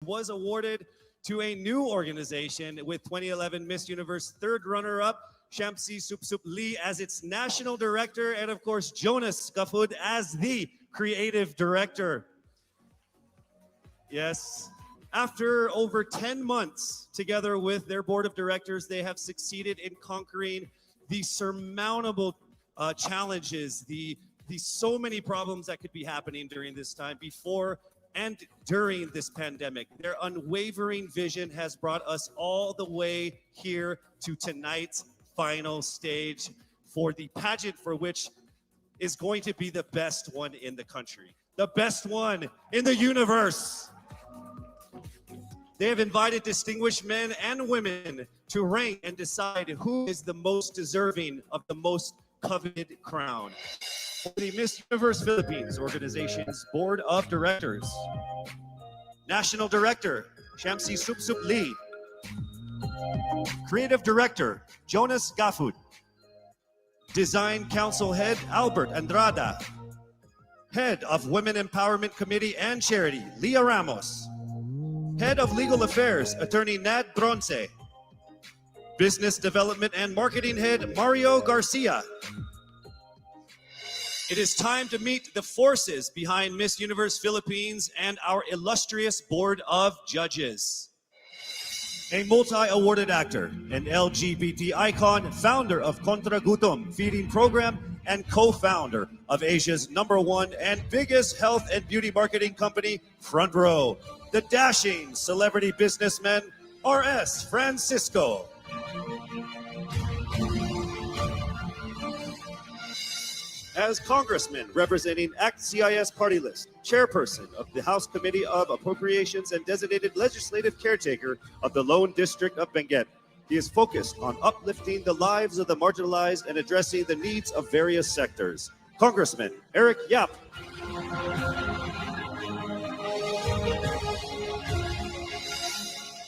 was awarded to a new organization with 2011 Miss Universe third runner-up, Shamsi Supsup Lee as its national director, and of course Jonas Kafud as the creative director. Yes. After over 10 months together with their board of directors, they have succeeded in conquering the surmountable challenges, the so many problems that could be happening during this time before and during this pandemic. Their unwavering vision has brought us all the way here to tonight's final stage for the pageant, for which is going to be the best one in the country, the best one in the universe. They have invited distinguished men and women to rank and decide who is the most deserving of the most coveted crown. For the Miss Universe Philippines organization's board of directors, National Director Shamsi Supsup Lee, Creative Director Jonas Gafud, Design Council Head Albert Andrada, Head of Women Empowerment Committee and Charity Leah Ramos, Head of Legal Affairs Attorney Nad Bronce, Business Development and Marketing Head Mario Garcia. It is time to meet the forces behind Miss Universe Philippines and our illustrious board of judges. A multi-awarded actor, an LGBT icon, founder of Kontra Gutom feeding program, and co-founder of Asia's #1 and biggest health and beauty marketing company, Front Row, the dashing celebrity businessman, R.S. Francisco. As Congressman representing ACT CIS Party List, Chairperson of the House Committee of Appropriations and designated legislative caretaker of the Lone District of Benguet, he is focused on uplifting the lives of the marginalized and addressing the needs of various sectors. Congressman Eric Yap.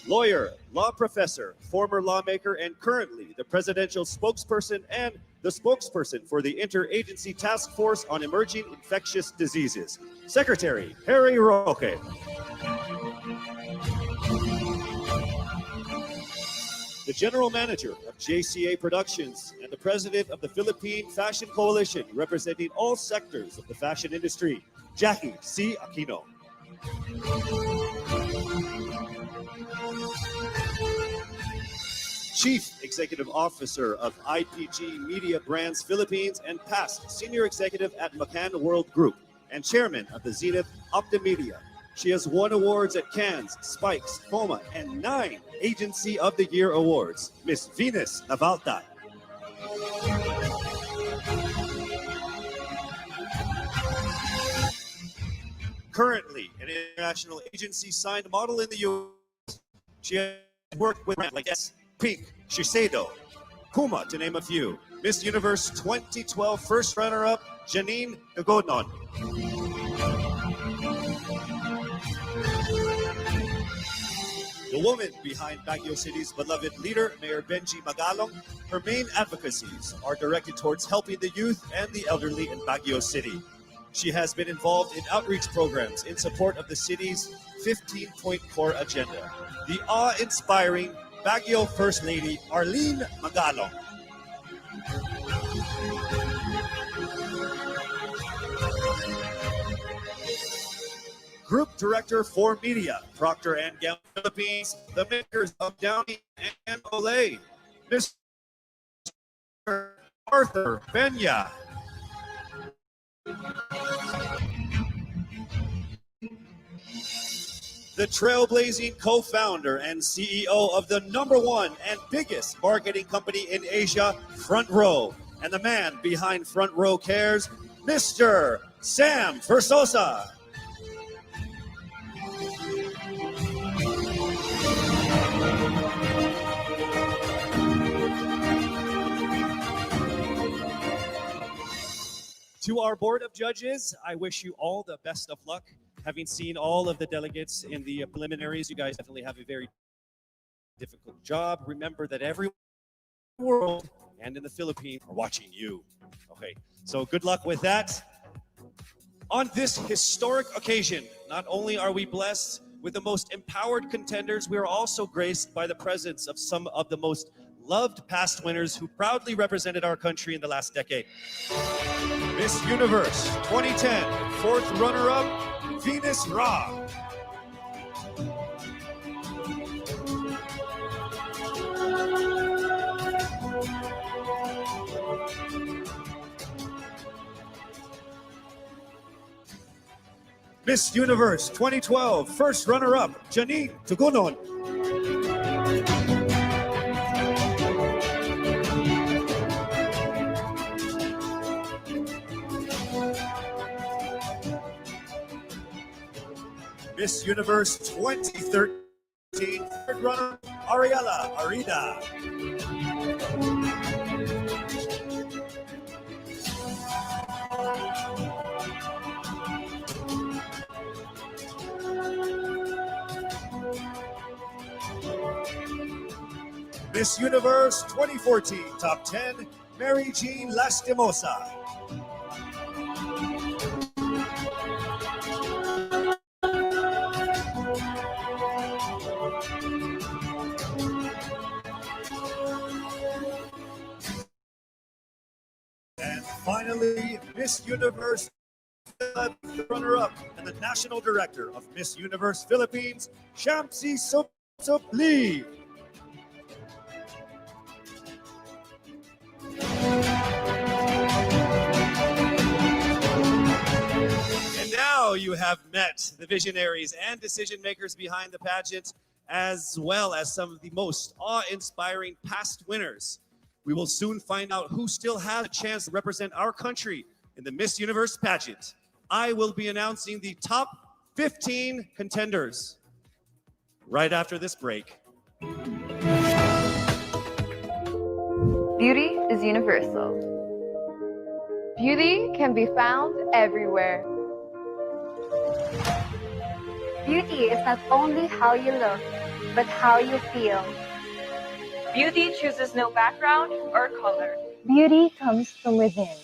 Lawyer, law professor, former lawmaker, and currently the presidential spokesperson and the spokesperson for the Interagency Task Force on Emerging Infectious Diseases, Secretary Harry Roque. The General Manager of JCA Productions and the President of the Philippine Fashion Coalition, representing all sectors of the fashion industry, Jackie C. Aquino. Chief Executive Officer of IPG Media Brands Philippines and past Senior Executive at McCann World Group and Chairman of the Zenith Optimedia. She has won awards at Cannes, Spikes, FOMA, and 9 Agency of the Year awards. Miss Venus Navalta. Currently an international agency signed model in the U.S. She has worked with brands like Pink, Shiseido, Puma, to name a few. Miss Universe 2012 first runner-up, Janine Gagodnon. The woman behind Baguio City's beloved leader, Mayor Benji Magalong, her main advocacies are directed towards helping the youth and the elderly in Baguio City. She has been involved in outreach programs in support of the city's 15-point core agenda. The awe-inspiring Baguio First Lady Arlene Magalong. Group Director for Media, Procter & Gamble Philippines, the makers of Downy and Olay, Mr. Arthur Peña. The trailblazing co-founder and CEO of the #1 and biggest marketing company in Asia, Front Row, and the man behind Front Row Cares, Mr. Sam Versosa. To our board of judges, I wish you all the best of luck. Having seen all of the delegates in the preliminaries, you guys definitely have a very difficult job. Remember that everyone in the world and in the Philippines are watching you. Okay, so good luck with that. On this historic occasion, not only are we blessed with the most empowered contenders, we are also graced by the presence of some of the most loved past winners who proudly represented our country in the last decade. Miss Universe 2010, fourth runner-up, Venus Ra. Miss Universe 2012, first runner-up, Janine Tugunon. Miss Universe 2013, third runner, Ariella Arida. Miss Universe 2014, top 10, Mary Jean Lastimosa. And finally, Miss Universe runner-up and the National Director of Miss Universe Philippines, Shamsi Sup Lee. And now you have met the visionaries and decision makers behind the pageant, as well as some of the most awe-inspiring past winners. We will soon find out who still has a chance to represent our country in the Miss Universe pageant. I will be announcing the top 15 contenders right after this break. Beauty is universal. Beauty can be found everywhere. Beauty is not only how you look, but how you feel. Beauty chooses no background or color. Beauty comes from within.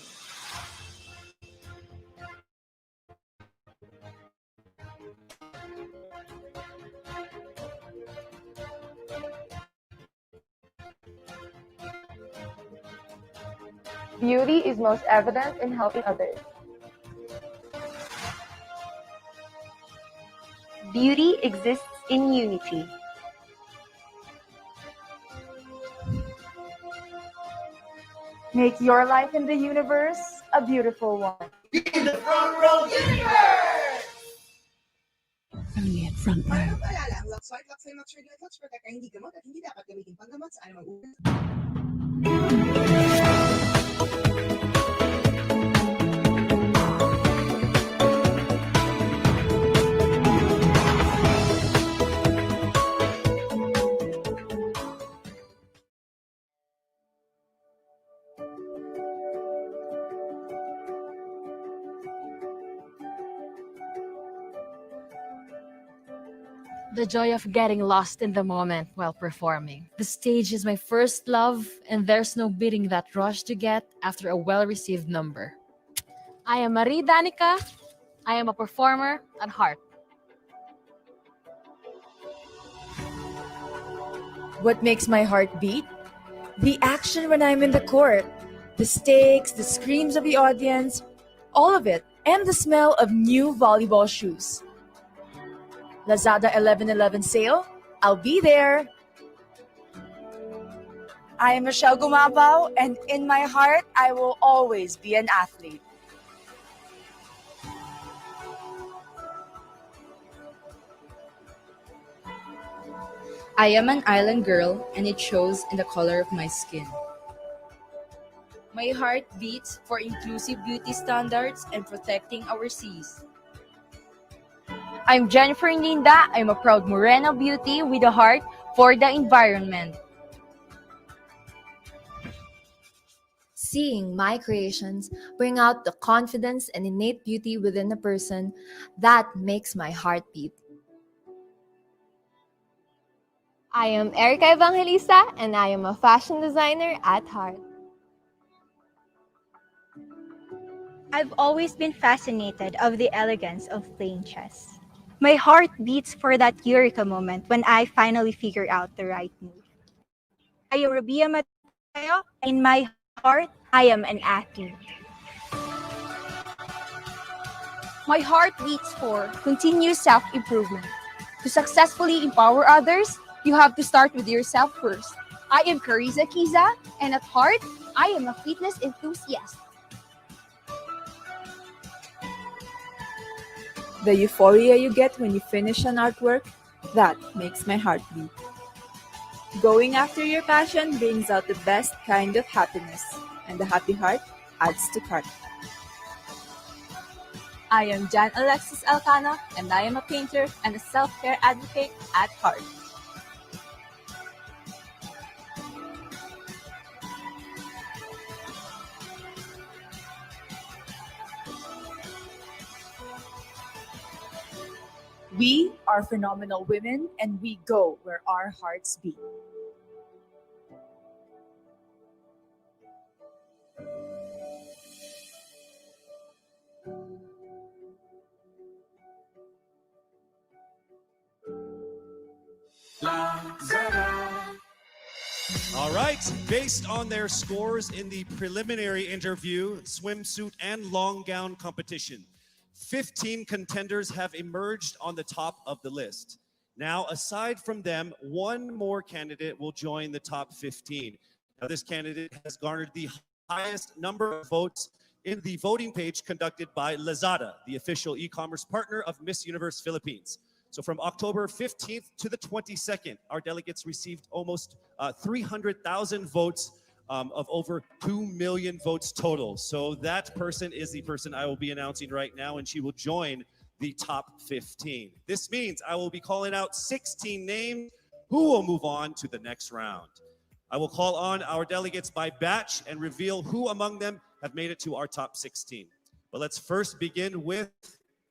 Beauty is most evident in helping others. Beauty exists in unity. Make your life in the universe a beautiful one. In the front row universe! Only at front row. Paalala, ang Luxart, Luxay, Luxury, Luxury, kaya hindi gamot at hindi dapat gamitin panggamot sa anumang uri. The joy of getting lost in the moment while performing. The stage is my first love, and there's no beating that rush to get after a well-received number. I am Marie Danica. I am a performer at heart. What makes my heart beat? The action when I'm in the court. The stakes, the screams of the audience, all of it, and the smell of new volleyball shoes. Lazada 11/11 sale, I'll be there. I am Michelle Gumabao, and in my heart, I will always be an athlete. I am an island girl, and it shows in the color of my skin. My heart beats for inclusive beauty standards and protecting our seas. I'm Jennifer Ninda. I'm a proud Morena beauty with a heart for the environment. Seeing my creations bring out the confidence and innate beauty within a person, that makes my heart beat. I am Erica Evangelista, and I am a fashion designer at heart. I've always been fascinated of the elegance of playing chess. My heart beats for that eureka moment when I finally figure out the right move. I am Rabia Mateo. In my heart, I am an athlete. My heart beats for continuous self-improvement. To successfully empower others, you have to start with yourself first. I am Carissa Kiza, and at heart, I am a fitness enthusiast. The euphoria you get when you finish an artwork, that makes my heart beat. Going after your passion brings out the best kind of happiness, and the happy heart adds to cart. I am Jan Alexis Alcano, and I am a painter and a self-care advocate at heart. We are phenomenal women, and we go where our hearts beat. All right, based on their scores in the preliminary interview, swimsuit, and long gown competition, 15 contenders have emerged on the top of the list. Now, aside from them, one more candidate will join the top 15. Now, this candidate has garnered the highest number of votes in the voting page conducted by Lazada, the official e-commerce partner of Miss Universe Philippines. So from October 15th to the 22nd, our delegates received almost 300,000 votes of over 2 million votes total. So that person is the person I will be announcing right now, and she will join the top 15. This means I will be calling out 16 names who will move on to the next round. I will call on our delegates by batch and reveal who among them have made it to our top 16. But let's first begin with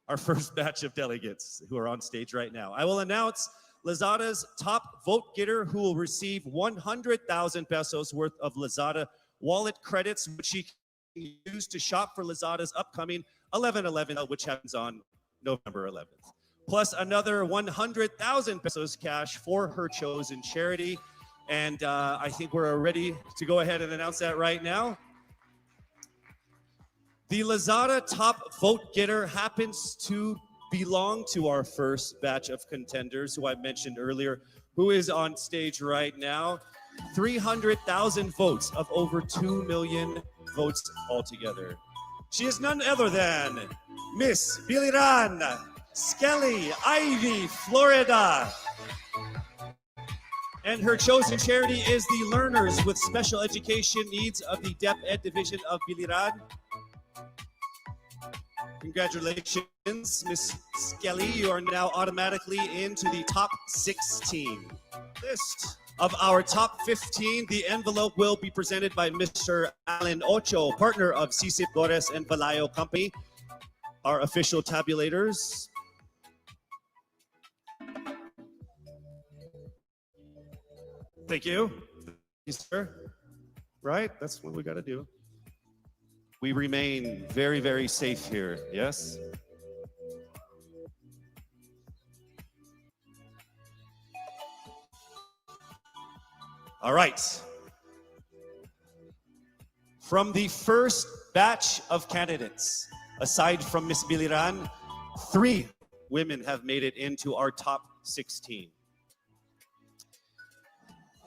our first batch of delegates who are on stage right now. I will announce Lazada's top vote getter who will receive 100,000 pesos worth of Lazada wallet credits, which she can use to shop for Lazada's upcoming 11/11, which happens on November 11th. Plus another 100,000 pesos cash for her chosen charity. And I think we're ready to go ahead and announce that right now. The Lazada top vote getter happens to belong to our first batch of contenders who I mentioned earlier, who is on stage right now. 300,000 votes of over 2 million votes altogether. She is none other than Miss Biliran Skelly Ivy Florida. And her chosen charity is the Learners with Special Education Needs of the DepEd Division of Biliran. Congratulations, Miss Skelly. You are now automatically into the top 16 list. Of our top 15, the envelope will be presented by Mr. Alan Ocho, partner of Sisip Gores and Valayo Company, our official tabulators. Thank you. Yes, sir. Right? That's what we got to do. We remain very, very safe here, yes? All right. From the first batch of candidates, aside from Miss Biliran, 3 women have made it into our top 16.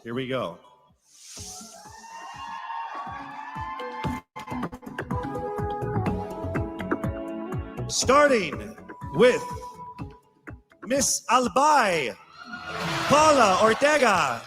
Here we go. Starting with Miss Albay Paula Ortega.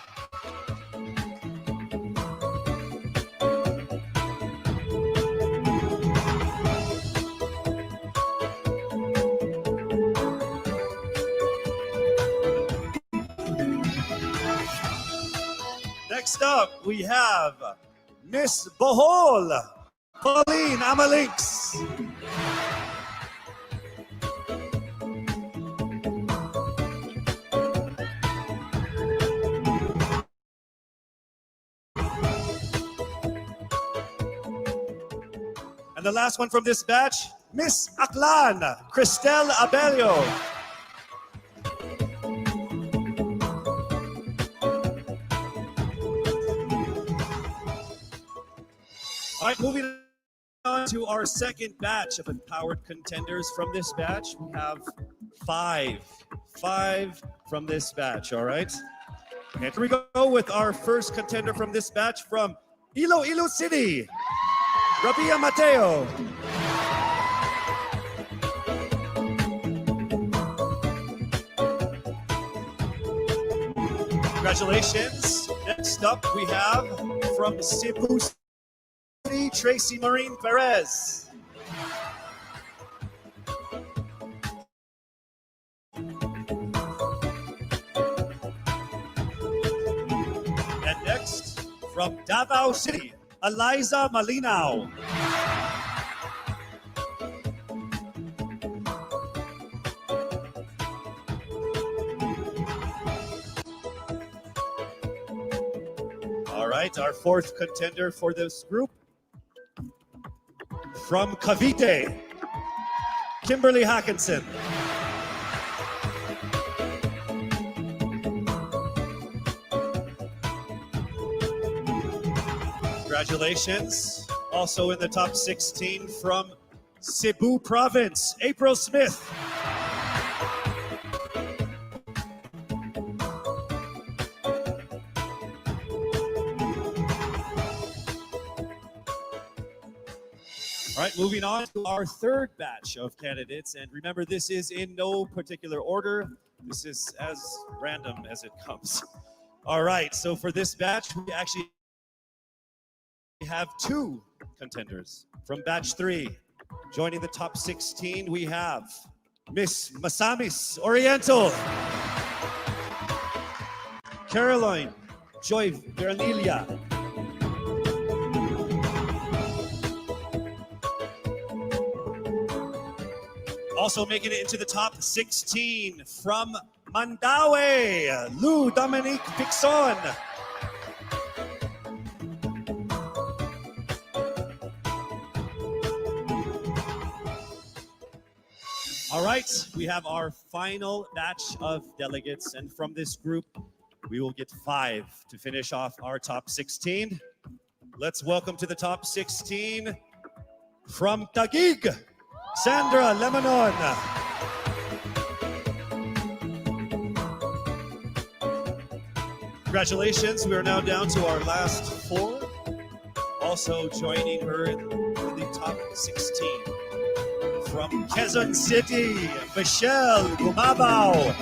Next up, we have Miss Bohol Pauline Amalinks. And the last one from this batch, Miss Aklan, Cristel Abelio. All right, moving on to our second batch of empowered contenders. From this batch, we have five from this batch, all right? And here we go with our first contender from this batch from Iloilo City, Rabia Mateo. Congratulations. Next up, we have from Cebu City, Tracy Marine Perez. And next, from Davao City, Eliza Malinaw. All right, our fourth contender for this group, from Cavite, Kimberly Hackinson. Congratulations. Also in the top 16 from Cebu Province, April Smith. All right, moving on to our third batch of candidates. And remember, this is in no particular order. This is as random as it comes. All right, so for this batch, we actually have two contenders from batch 3. Joining the top 16, we have Miss Masamis Oriental, Caroline Joy Vernilia, also making it into the top 16 from Mandaue, Lou Dominique Pixon. All right, we have our final batch of delegates, and from this group, we will get 5 to finish off our top 16. Let's welcome to the top 16 from Taguig, Sandra Lemonon. Congratulations, we are now down to our last 4. Also joining her in the top 16. From Quezon City, Michelle Gumabao.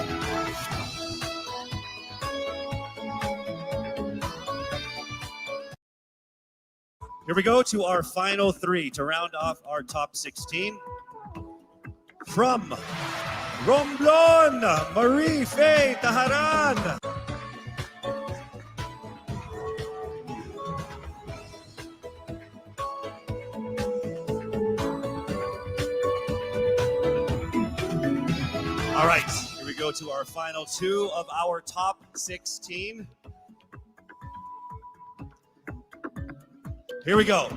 Here we go to our final 3 to round off our top 16. From Romblon, Marie Faye Taharan. All right, here we go to our final 2 of our top 16. Here we go.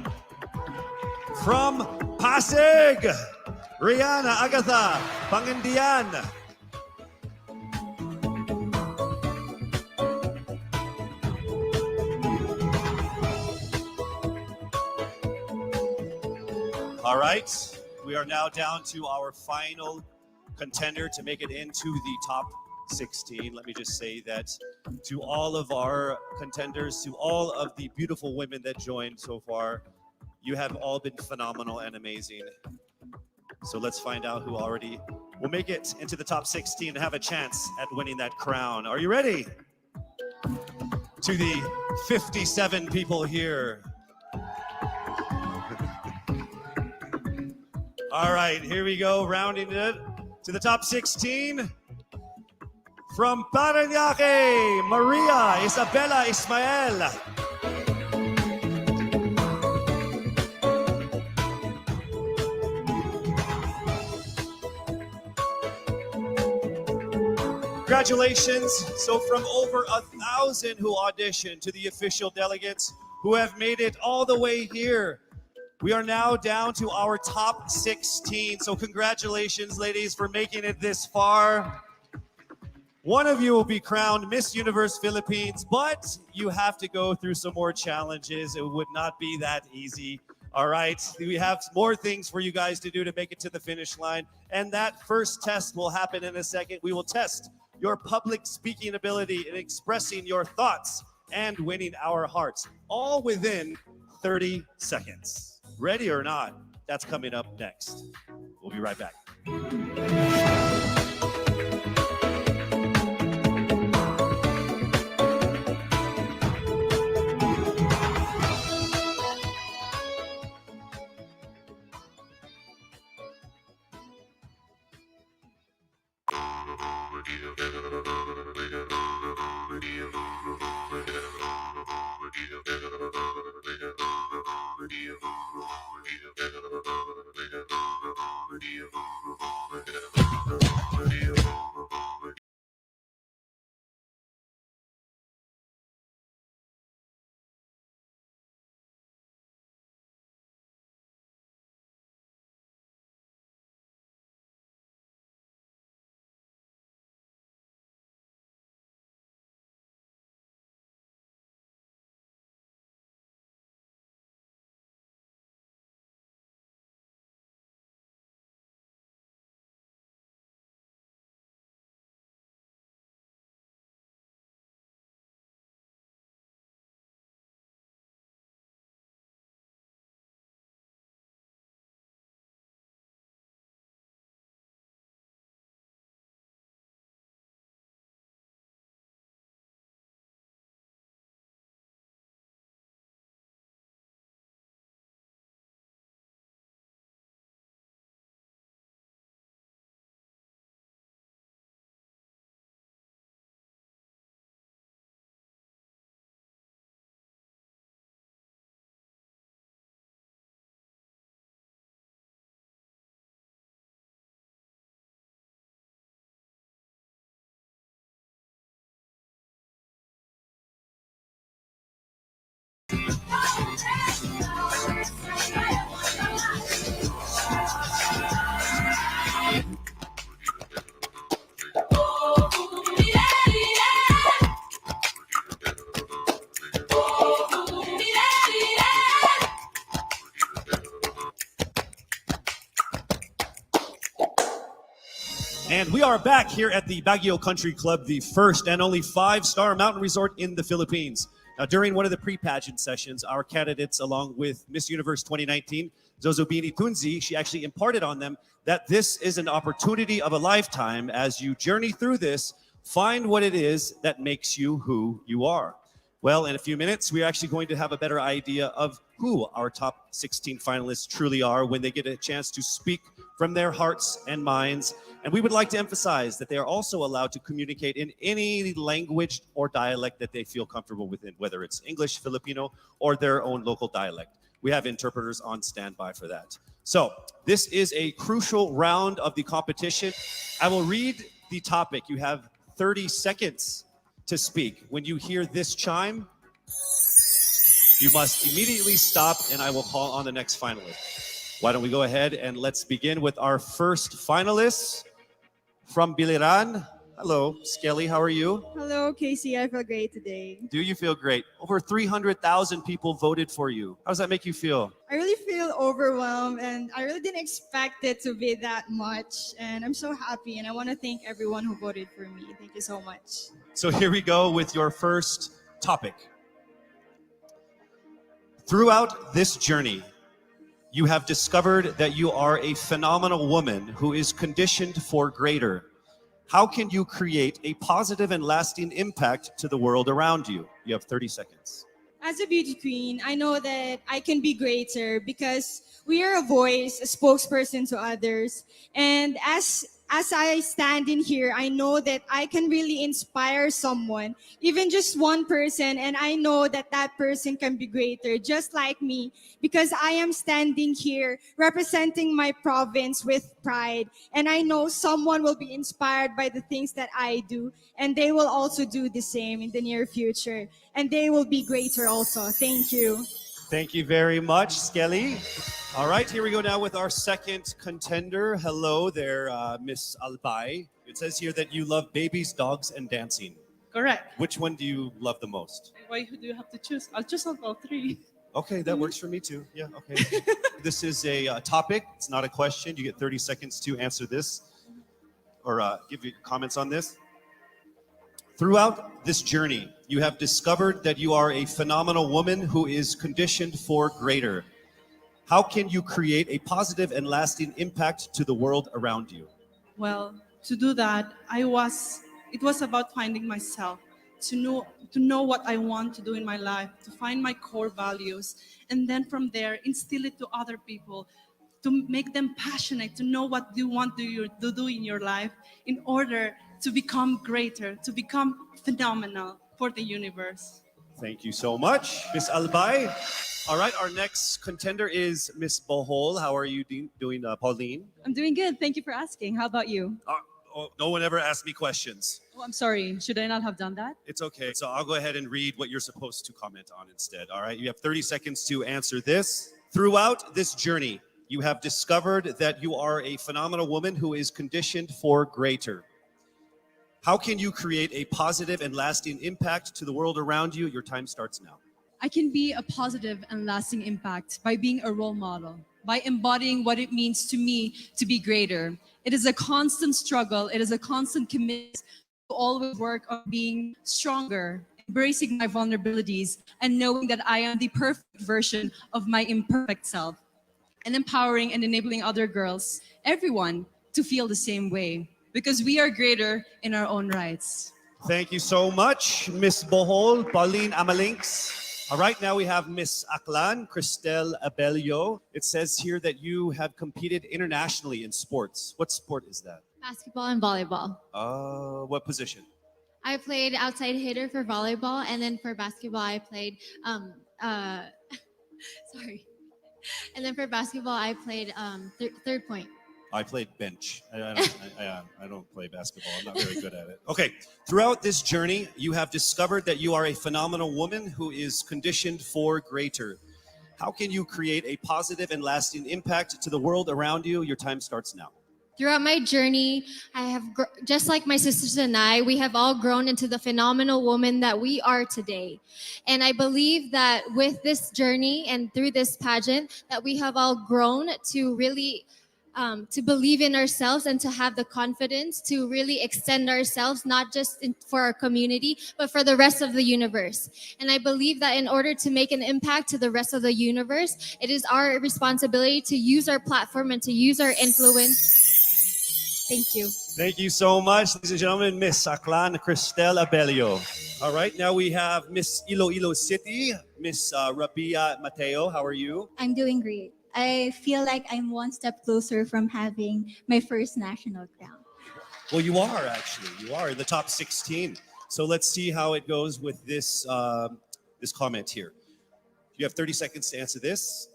From Pasig, Rihanna Agatha Pangandian. All right, we are now down to our final contender to make it into the top 16. Let me just say that to all of our contenders, to all of the beautiful women that joined so far, you have all been phenomenal and amazing. So let's find out who already will make it into the top 16 and have a chance at winning that crown. Are you ready? To the 57 people here. All right, here we go, rounding it to the top 16. From Parañaque, Maria Isabella Ismael. Congratulations. So from over 1,000 who auditioned to the official delegates who have made it all the way here, we are now down to our top 16. So congratulations, ladies, for making it this far. One of you will be crowned Miss Universe Philippines, but you have to go through some more challenges. It would not be that easy. All right, we have more things for you guys to do to make it to the finish line. And that first test will happen in a second. We will test your public speaking ability in expressing your thoughts and winning our hearts, all within 30 seconds. Ready or not? That's coming up next. We'll be right back. And we are back here at the Baguio Country Club, the first and only 5-star mountain resort in the Philippines. Now, during one of the pre-pageant sessions, our candidates, along with Miss Universe 2019, Zozobini Tunzi, she actually imparted on them that this is an opportunity of a lifetime. As you journey through this, find what it is that makes you who you are. Well, in a few minutes, we're actually going to have a better idea of who our top 16 finalists truly are when they get a chance to speak from their hearts and minds. And we would like to emphasize that they are also allowed to communicate in any language or dialect that they feel comfortable within, whether it's English, Filipino, or their own local dialect. We have interpreters on standby for that. So this is a crucial round of the competition. I will read the topic. You have 30 seconds to speak. When you hear this chime, you must immediately stop and I will call on the next finalist. Why don't we go ahead and let's begin with our first finalist from Biliran. Hello, Skelly, how are you? Hello, Casey. I feel great today. Do you feel great? Over 300,000 people voted for you. How does that make you feel? I really feel overwhelmed and I really didn't expect it to be that much. And I'm so happy and I want to thank everyone who voted for me. Thank you so much. So here we go with your first topic. Throughout this journey, you have discovered that you are a phenomenal woman who is conditioned for greater. How can you create a positive and lasting impact to the world around you? You have 30 seconds. As a beauty queen, I know that I can be greater because we are a voice, a spokesperson to others. And as I stand in here, I know that I can really inspire someone, even just one person, and I know that that person can be greater, just like me, because I am standing here representing my province with pride, and I know someone will be inspired by the things that I do, and they will also do the same in the near future, and they will be greater also. Thank you. Thank you very much, Skelly. All right, here we go now with our second contender. Hello there, Miss Albay. It says here that you love babies, dogs, and dancing. Correct. Which one do you love the most? Why do you have to choose? I'll choose all three. Okay, that works for me too. Yeah, okay. This is a topic. It's not a question. You get 30 seconds to answer this or give your comments on this. Throughout this journey, you have discovered that you are a phenomenal woman who is conditioned for greater. How can you create a positive and lasting impact to the world around you? Well, to do that, it was about finding myself, to know what I want to do in my life, to find my core values, and then from there instill it to other people, to make them passionate, to know what you want to do in your life in order to become greater, to become phenomenal for the universe. Thank you so much, Miss Albay. All right, our next contender is Miss Bohol. How are you doing, Pauline? I'm doing good. Thank you for asking. How about you? No one ever asked me questions. Oh, I'm sorry. Should I not have done that? It's okay. So I'll go ahead and read what you're supposed to comment on instead. All right, you have 30 seconds to answer this. Throughout this journey, you have discovered that you are a phenomenal woman who is conditioned for greater. How can you create a positive and lasting impact to the world around you? Your time starts now. I can be a positive and lasting impact by being a role model, by embodying what it means to me to be greater. It is a constant struggle. It is a constant commitment to always work on being stronger, embracing my vulnerabilities, and knowing that I am the perfect version of my imperfect self, and empowering and enabling other girls, everyone, to feel the same way, because we are greater in our own rights. Thank you so much, Miss Bohol, Pauline Amalinks. All right, now we have Miss Aklan, Cristel Abelio. It says here that you have competed internationally in sports. What sport is that? Basketball and volleyball. What position? I played outside hitter for volleyball, and then for basketball, I played, sorry. And then for basketball, I played third point. I played bench. I don't play basketball. I'm not very good at it. Okay. Throughout this journey, you have discovered that you are a phenomenal woman who is conditioned for greater. How can you create a positive and lasting impact to the world around you? Your time starts now. Throughout my journey, I have, just like my sisters and I, we have all grown into the phenomenal woman that we are today. And I believe that with this journey and through this pageant, that we have all grown to really to believe in ourselves and to have the confidence to really extend ourselves, not just for our community, but for the rest of the universe. And I believe that in order to make an impact to the rest of the universe, it is our responsibility to use our platform and to use our influence. Thank you. Thank you so much, ladies and gentlemen, Miss Aklan Cristel Abelio. All right, now we have Miss Iloilo City, Miss Rabia Mateo. How are you? I'm doing great. I feel like I'm one step closer from having my first national crown. Well, you are actually. You are in the top 16. So let's see how it goes with this this comment here. You have 30 seconds to answer this.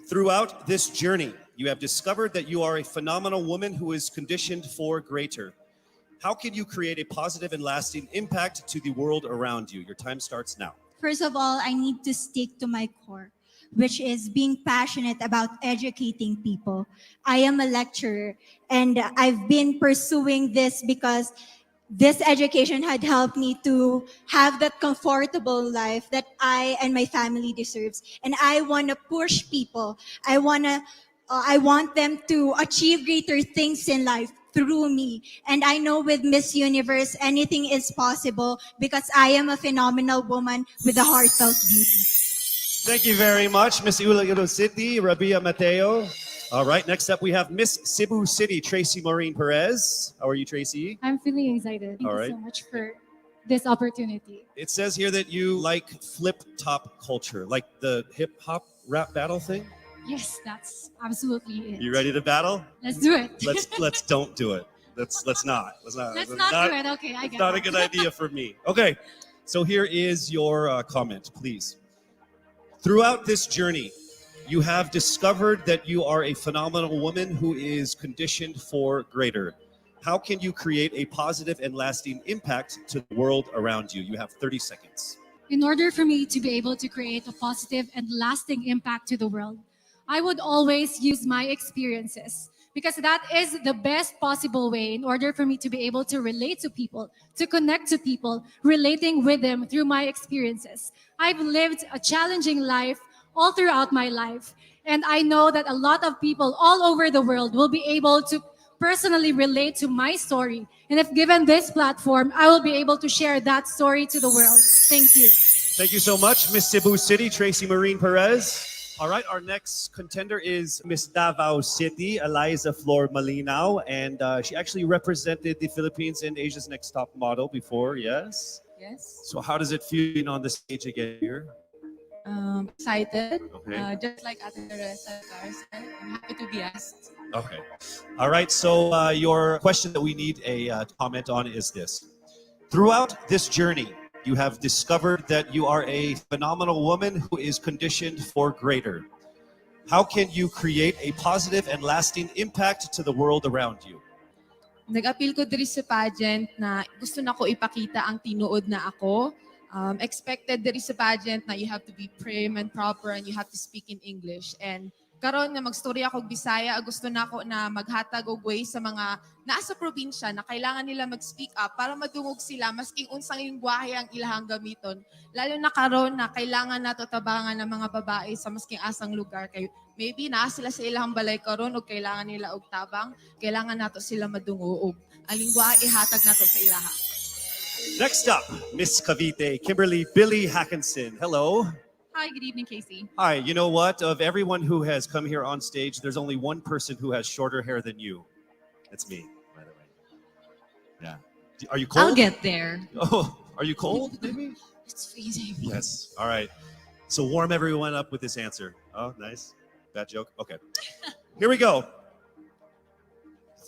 Throughout this journey, you have discovered that you are a phenomenal woman who is conditioned for greater. How can you create a positive and lasting impact to the world around you? Your time starts now. First of all, I need to stick to my core, which is being passionate about educating people. I am a lecturer, and I've been pursuing this because this education had helped me to have that comfortable life that I and my family deserves. And I want to push people. I want them to achieve greater things in life through me. And I know with Miss Universe, anything is possible because I am a phenomenal woman with a heartfelt beauty. Thank you very much, Miss Iloilo City, Rabia Mateo. All right, next up we have Miss Cebu City, Tracy Maureen Perez. How are you, Tracy? I'm feeling excited. Thank All you right. so much for this opportunity. It says here that you like flip-top culture, like the hip-hop rap battle thing. Yes, that's absolutely it. You ready to battle? Let's do it. Let's don't do it. Let's not. Let's not do it. Okay, I It's get not it. a good idea for me. Okay, so here is your comment, please. Throughout this journey, you have discovered that you are a phenomenal woman who is conditioned for greater. How can you create a positive and lasting impact to the world around you? You have 30 seconds. In order for me to be able to create a positive and lasting impact to the world, I would always use my experiences because that is the best possible way in order for me to be able to relate to people, to connect to people, relating with them through my experiences. I've lived a challenging life all throughout my life, and I know that a lot of people all over the world will be able to personally relate to my story. And if given this platform, I will be able to share that story to the world. Thank you. Thank you so much, Miss Cebu City, Tracy Marine Perez. All right, our next contender is Miss Davao City, Eliza Flor Malinaw, and she actually represented the Philippines in Asia's Next Top Model before, yes? Yes. So how does it feel being on the stage again here? Excited. Okay. Just like Ate Teresa said, I'm happy to be asked. Okay. All right, so your question that we need a comment on is this. Throughout this journey, you have discovered that you are a phenomenal woman who is conditioned for greater. How can you create a positive and lasting impact to the world around you? Nag-appeal ko diri sa pageant na gusto na ko ipakita ang tinuod na ako. Expected diri sa pageant na you have to be prim and proper and you have to speak in English. And karon nga magstorya ako og Bisaya, gusto na ako na maghatag og way sa mga nasa probinsya na kailangan nila mag-speak up para madungog sila maski unsang lingwahe ang ilahang gamiton. Lalo na karon na kailangan nato tabangan ng mga babae sa maski asang lugar kay maybe naa sila sa ilahang balay karon o kailangan nila og tabang, kailangan nato sila madungog. Ang lingwahe ihatag nato sa ilaha. Next up, Miss Cavite, Kimberly Billy Hackinson. Hello. Hi, good evening, Casey. Hi, you know what? Of everyone who has come here on stage, there's only one person who has shorter hair than you. It's me, by the way. Yeah. Are you cold? I'll get there. Oh, are you cold, maybe? It's freezing. Yes. All right. So warm everyone up with this answer. Oh, nice. Bad joke? Okay. Here we go.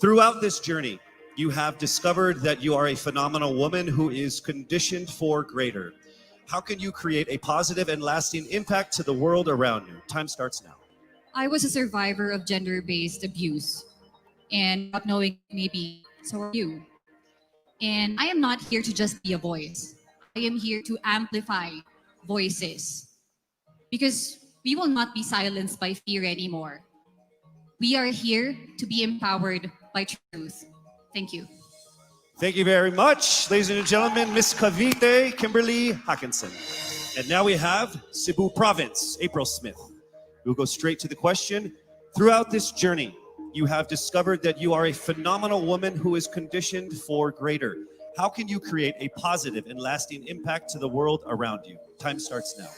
Throughout this journey, you have discovered that you are a phenomenal woman who is conditioned for greater. How can you create a positive and lasting impact to the world around you? Time starts now. I was a survivor of gender-based abuse, and not knowing maybe so are you. And I am not here to just be a voice. I am here to amplify voices because we will not be silenced by fear anymore. We are here to be empowered by truth. Thank you. Thank you very much, ladies and gentlemen, Miss Cavite, Kimberly Hackinson. And now we have Cebu Province, April Smith. We'll go straight to the question. Throughout this journey, you have discovered that you are a phenomenal woman who is conditioned for greater. How can you create a positive and lasting impact to the world around you? Time starts now.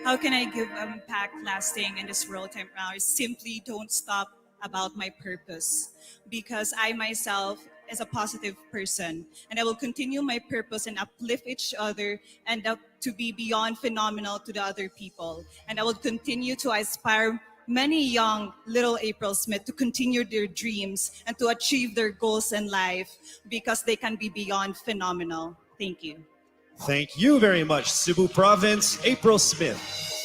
How can I give impact lasting in this world right now? I simply don't stop about my purpose, because I myself is a positive person, and I will continue my purpose and uplift each other and to be beyond phenomenal to the other people. And I will continue to inspire many young little April Smith to continue their dreams and to achieve their goals in life, because they can be beyond phenomenal. Thank you. Thank you very much, Cebu Province, April Smith.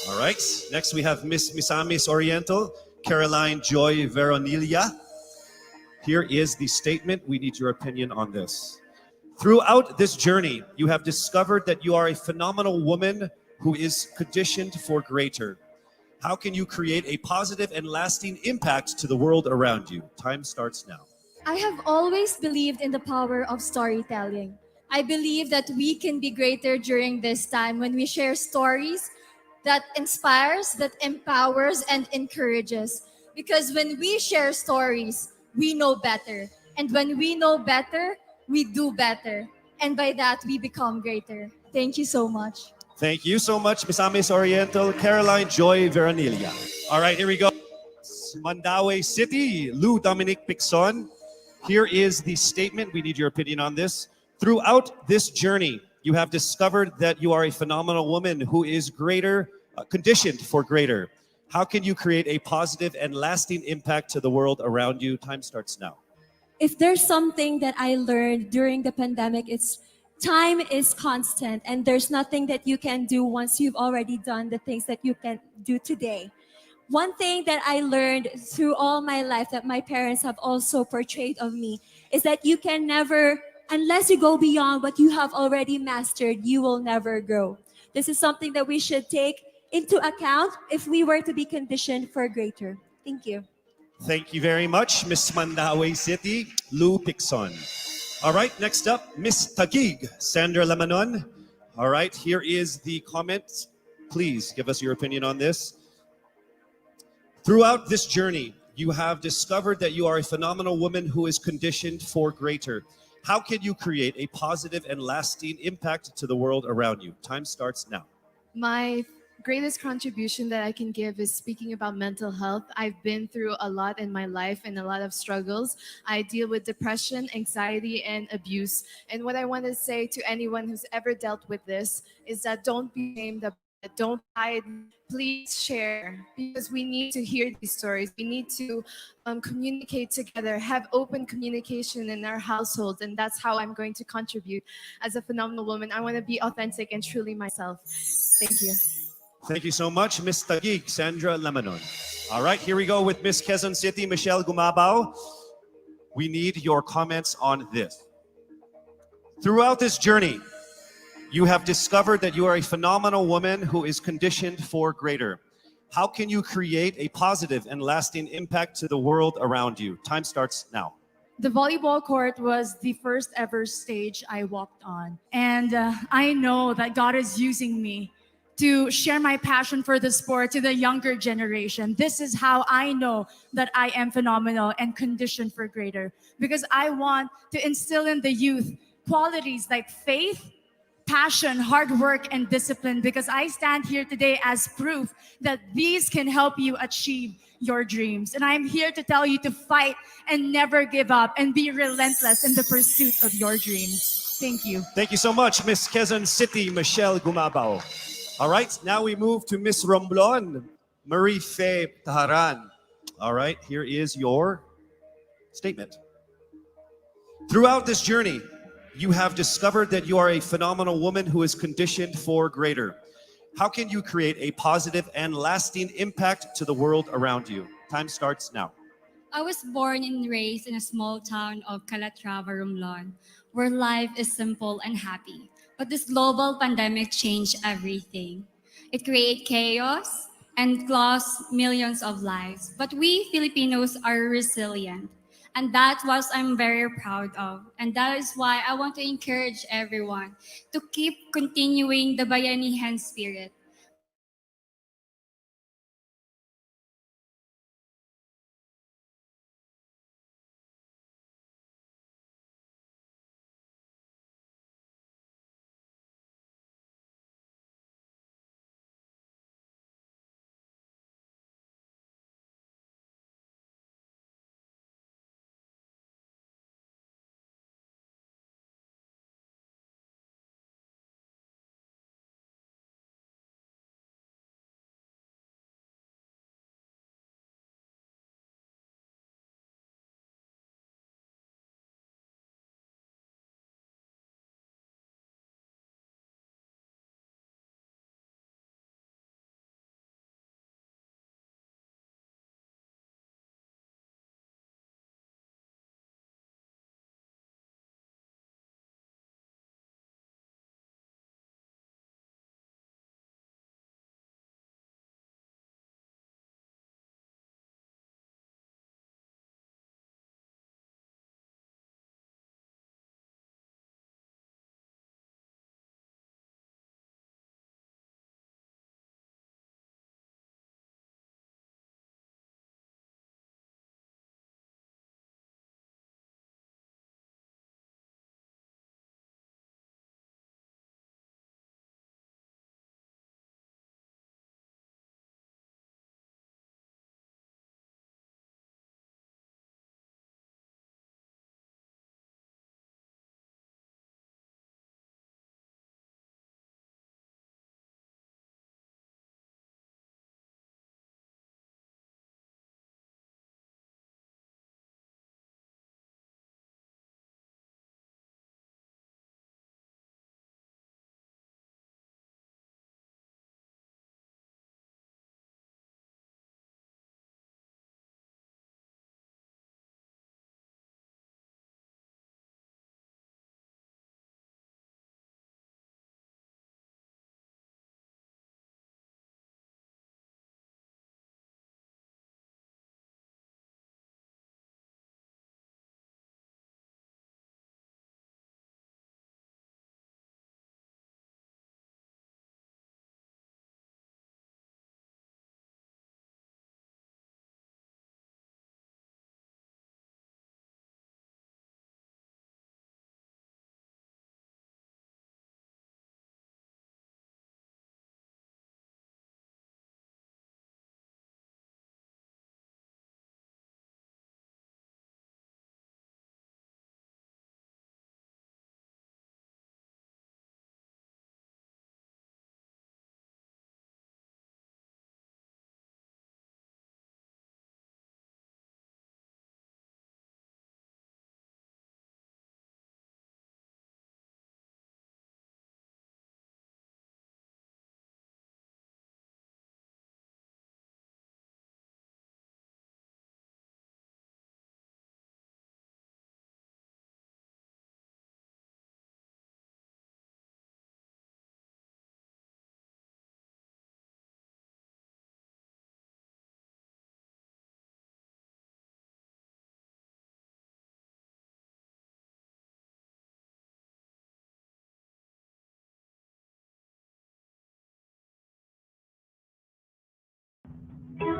All right, next we have Miss Misamis Oriental, Caroline Joy Veronilia. Here is the statement. We need your opinion on this. Throughout this journey, you have discovered that you are a phenomenal woman who is conditioned for greater. How can you create a positive and lasting impact to the world around you? Time starts now. I have always believed in the power of storytelling. I believe that we can be greater during this time when we share stories that inspires, that empowers, and encourages. Because when we share stories, we know better. And when we know better, we do better. And by that, we become greater. Thank you so much. Thank you so much, Misamis Oriental, Caroline Joy Veronilia. All right, here we go. Mandaue City, Lou Dominic Pixon. Here is the statement. We need your opinion on this. Throughout this journey, you have discovered that you are a phenomenal woman who is greater, conditioned for greater. How can you create a positive and lasting impact to the world around you? Time starts now. If there's something that I learned during the pandemic, it's time is constant and there's nothing that you can do once you've already done the things that you can do today. One thing that I learned through all my life that my parents have also portrayed of me is that you can never, unless you go beyond what you have already mastered, you will never grow. This is something that we should take into account if we were to be conditioned for greater. Thank you. Thank you very much, Miss Mandaue City, Lou Pixon. All right, next up, Miss Taguig, Sandra Lamanon. All right, here is the comment. Please give us your opinion on this. Throughout this journey, you have discovered that you are a phenomenal woman who is conditioned for greater. How can you create a positive and lasting impact to the world around you? Time starts now. My greatest contribution that I can give is speaking about mental health. I've been through a lot in my life and a lot of struggles. I deal with depression, anxiety, and abuse. And what I want to say to anyone who's ever dealt with this is that don't be ashamed of it. Don't hide. Please share because we need to hear these stories. We need to communicate together, have open communication in our households. And that's how I'm going to contribute as a phenomenal woman. I want to be authentic and truly myself. Thank you. Thank you so much, Miss Taguig, Sandra Lamanon. All right, here we go with Miss Quezon City, Michelle Gumabao. We need your comments on this. Throughout this journey, you have discovered that you are a phenomenal woman who is conditioned for greater. How can you create a positive and lasting impact to the world around you? Time starts now. The volleyball court was the first ever stage I walked on. And I know that God is using me to share my passion for the sport to the younger generation. This is how I know that I am phenomenal and conditioned for greater. Because I want to instill in the youth qualities like faith, passion, hard work, and discipline, because I stand here today as proof that these can help you achieve your dreams. And I'm here to tell you to fight and never give up and be relentless in the pursuit of your dreams. Thank you. Thank you so much, Miss Quezon City, Michelle Gumabao. All right, now we move to Miss Romblon, Marie Faye Taharan. All right, here is your statement. Throughout this journey, you have discovered that you are a phenomenal woman who is conditioned for greater. How can you create a positive and lasting impact to the world around you? Time starts now. I was born and raised in a small town of Calatrava, Romblon, where life is simple and happy. But this global pandemic changed everything. It created chaos and lost millions of lives. But we Filipinos are resilient. And that's what I'm very proud of. And that is why I want to encourage everyone to keep continuing the Bayanihan spirit.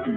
The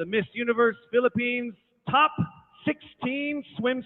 Miss Universe Philippines Top 16 swimsuit.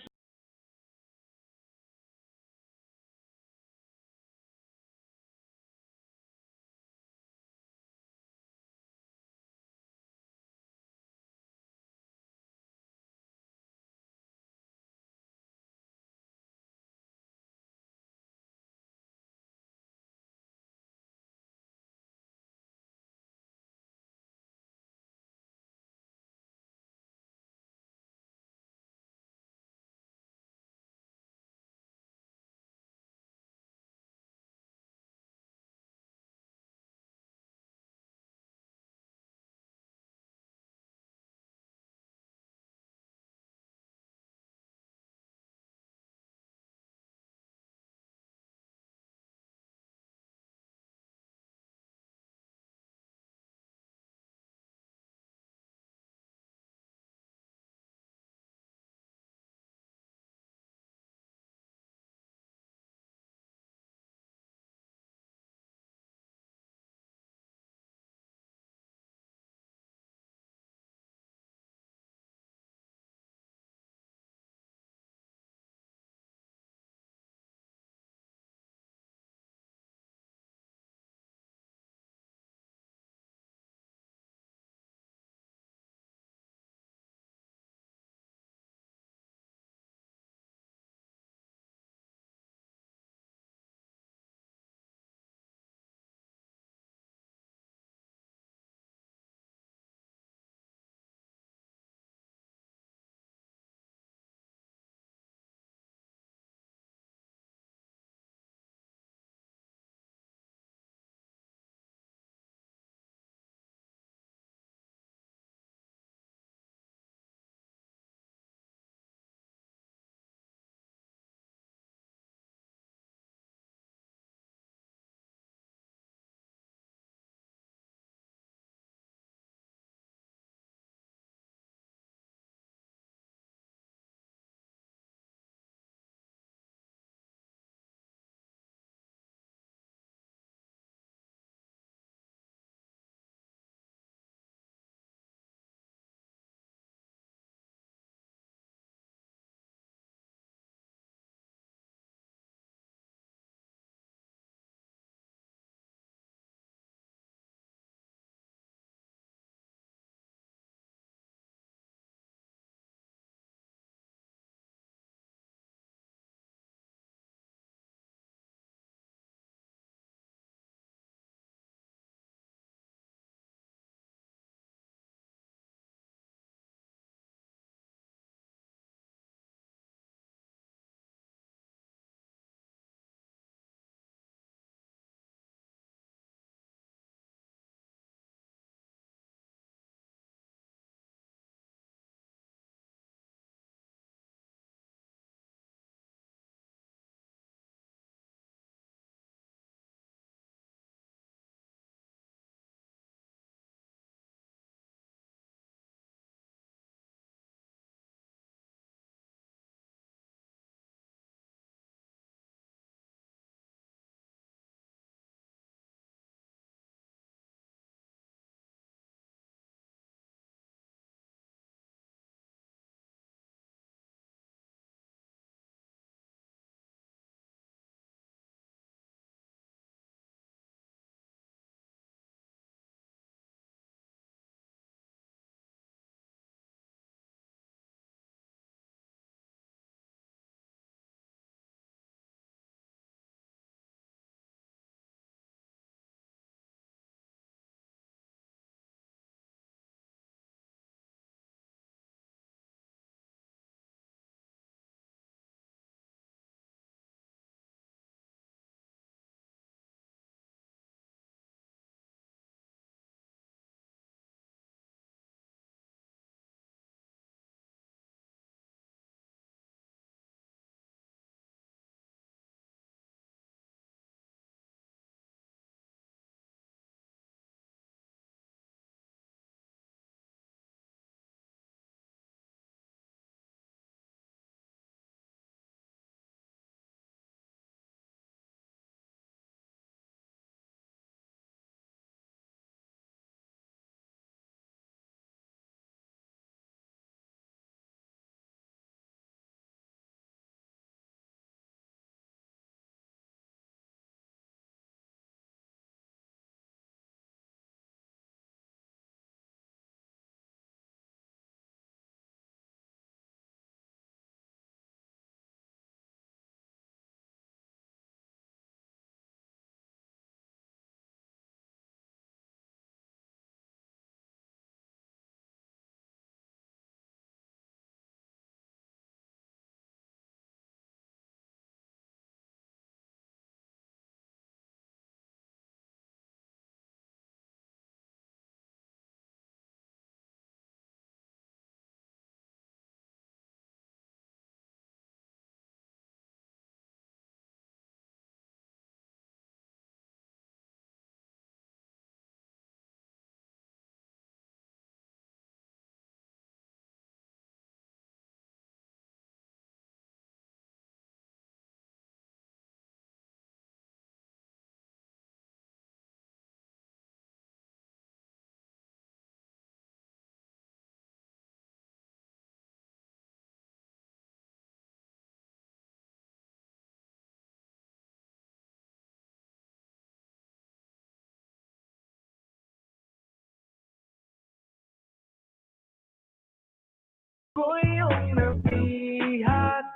ko yung nabihat.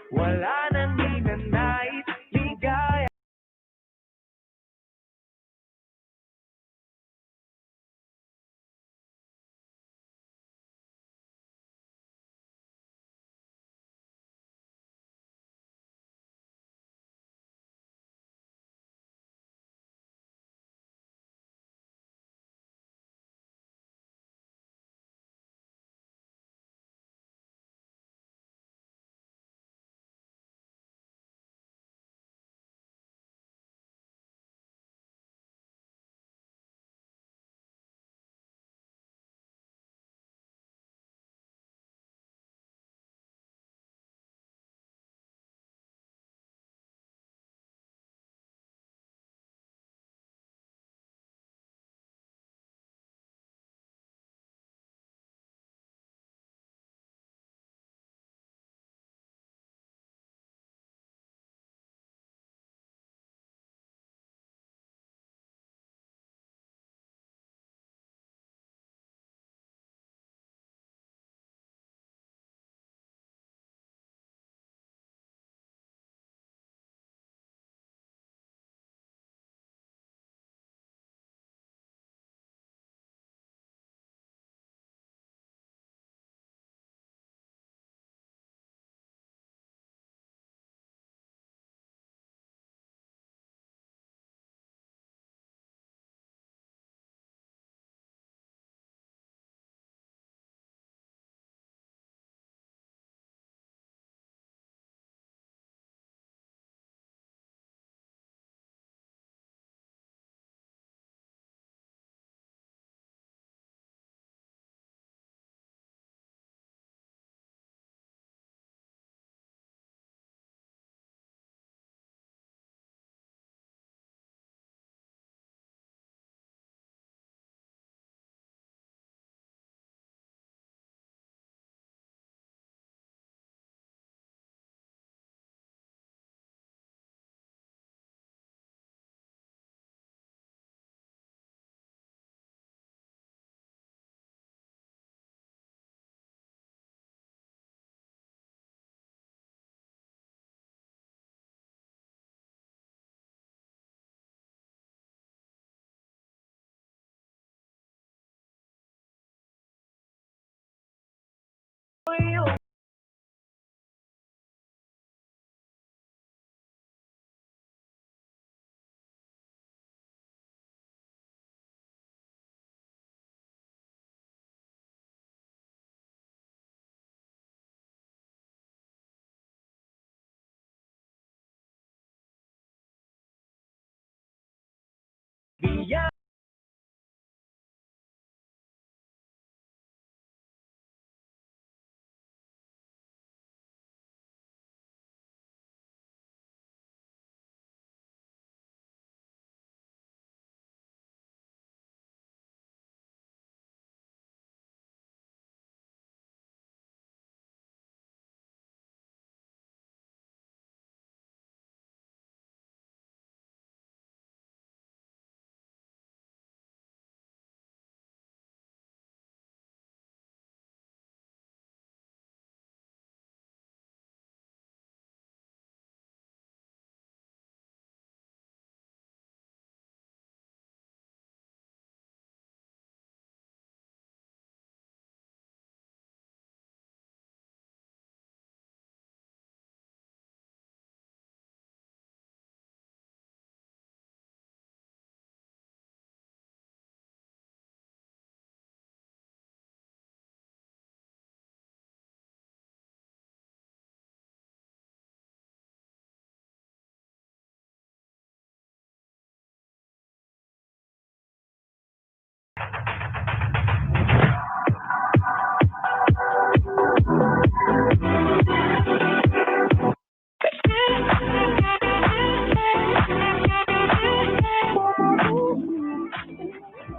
Wala nang ninanais, ligaya.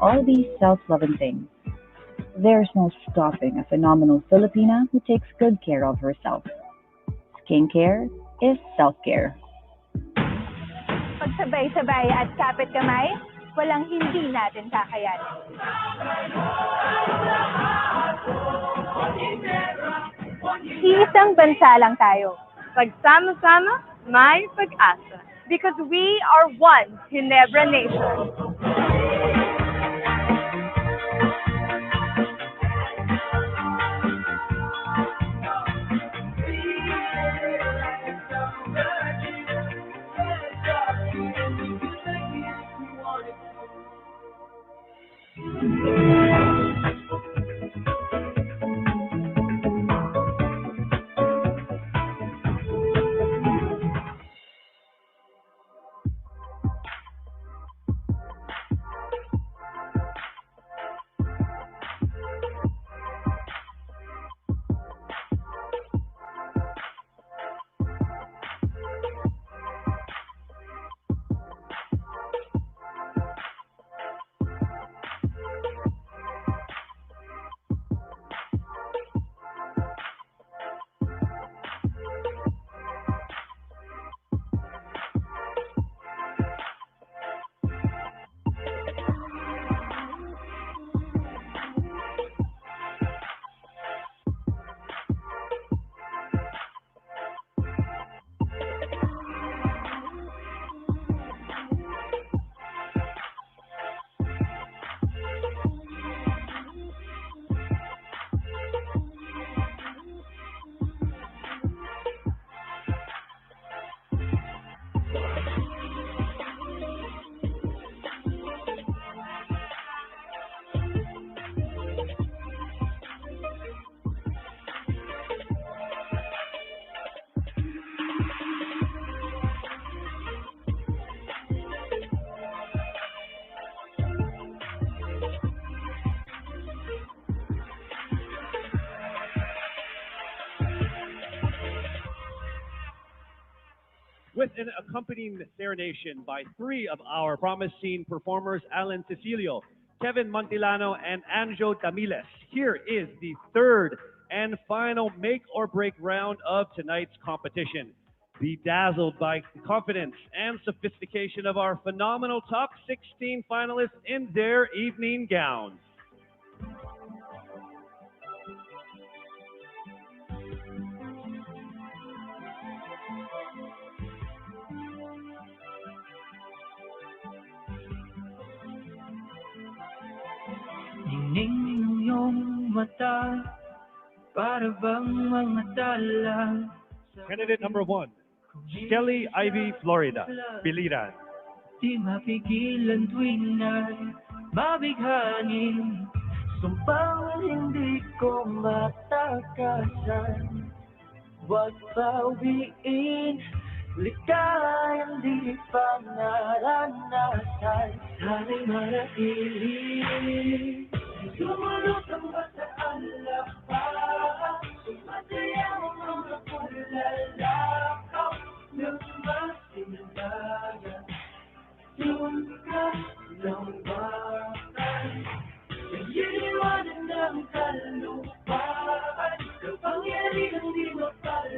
All these self-loving things. There's no stopping a phenomenal Filipina who takes good care of herself. Skincare is self-care. Pagsabay-sabay at kapit kamay, walang hindi natin kakayanin. Iisang bansa lang tayo. Pagsama-sama, may pag-asa. Because we are one Ginebra Nation. With an accompanying serenation by three of our promising performers, Alan Cecilio, Kevin Montilano, and Anjo Tamiles. Here is the third and final make or break round of tonight's competition. Be dazzled by the confidence and sophistication of our phenomenal top 16 finalists in their evening gowns. Ningning ng iyong mata, para bang mga tala. Candidate number one, Kelly Ivy Florida, Biliran. Di mapigilan tuwing na'y mabighanin. Sumpang hindi ko matakasan. Huwag bawiin, likayang di pa naranasan. Sana'y manatili, lumulutang ba sa alapan? Sumataya ang mga pulalakaw ng mas sinagaya. Yun ka ng bakal, nagliliwanag ng kalupaan, kapangyarihan di mapal.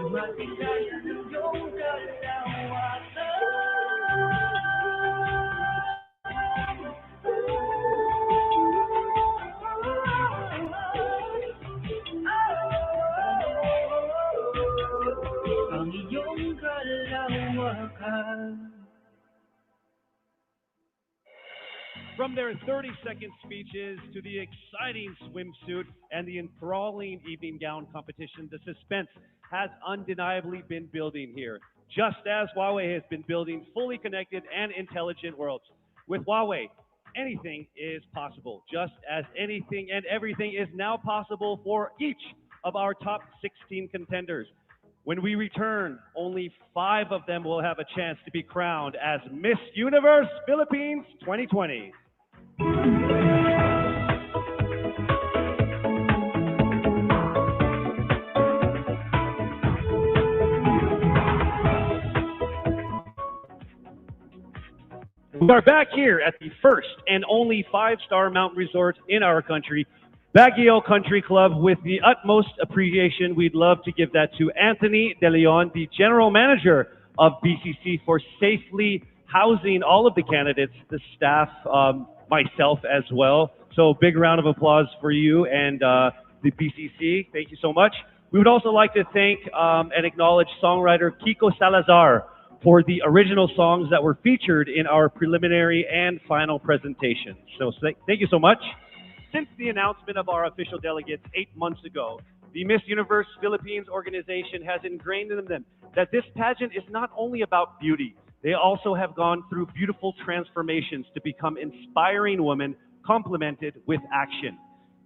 Matigaya ng iyong kalawakan. Ang iyong kalawakan. From their 30-second speeches to the exciting swimsuit and the enthralling evening gown competition, the suspense has undeniably been building here, just as Huawei has been building fully connected and intelligent worlds. With Huawei, anything is possible, just as anything and everything is now possible for each of our top 16 contenders. When we return, only 5 of them will have a chance to be crowned as Miss Universe Philippines 2020. We are back here at the first and only 5-star mountain resort in our country, Baguio Country Club. With the utmost appreciation, we'd love to give that to Anthony De Leon, the General Manager of BCC, for safely housing all of the candidates, the staff, myself as well. So big round of applause for you and the BCC. Thank you so much. We would also like to thank and acknowledge songwriter Kiko Salazar for the original songs that were featured in our preliminary and final presentation. So thank you so much. Since the announcement of our official delegates 8 months ago, the Miss Universe Philippines organization has ingrained in them that this pageant is not only about beauty. They also have gone through beautiful transformations to become inspiring women complemented with action.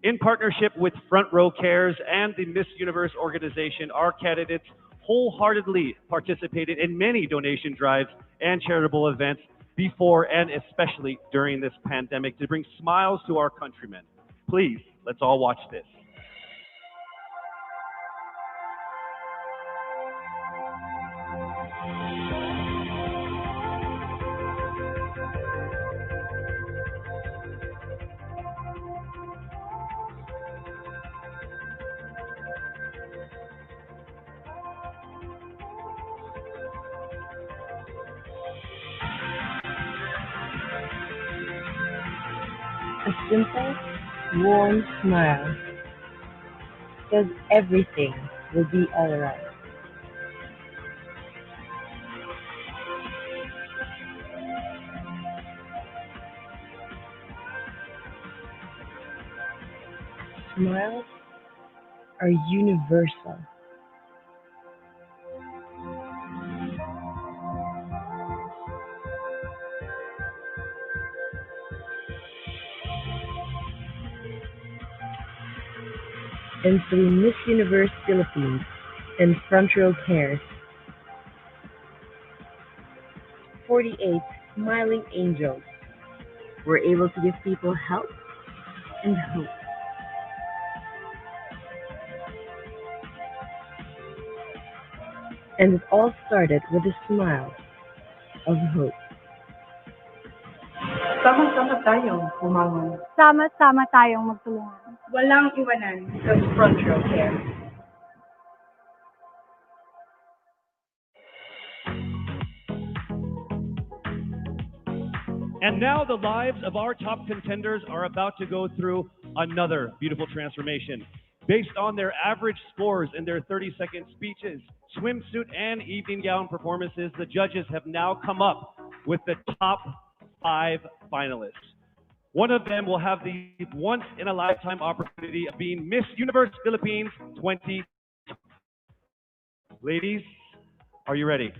In partnership with Front Row Cares and the Miss Universe organization, our candidates wholeheartedly participated in many donation drives and charitable events before and especially during this pandemic to bring smiles to our countrymen. Please, let's all watch this. A simple, warm smile says everything will be alright. Smiles are universal. And through Miss Universe Philippines and Front Row Cares, 48 smiling angels were able to give people help and hope. And it all started with a smile of hope. Sama-sama tayong bumangon. Sama-sama tayong magtulungan. Walang iwanan. Because Front Row Cares. And now the lives of our top contenders are about to go through another beautiful transformation. Based on their average scores in their 30-second speeches, swimsuit, and evening gown performances, the judges have now come up with the top 5 finalists. One of them will have the once-in-a-lifetime opportunity of being Miss Universe Philippines 2020. Ladies, are you ready?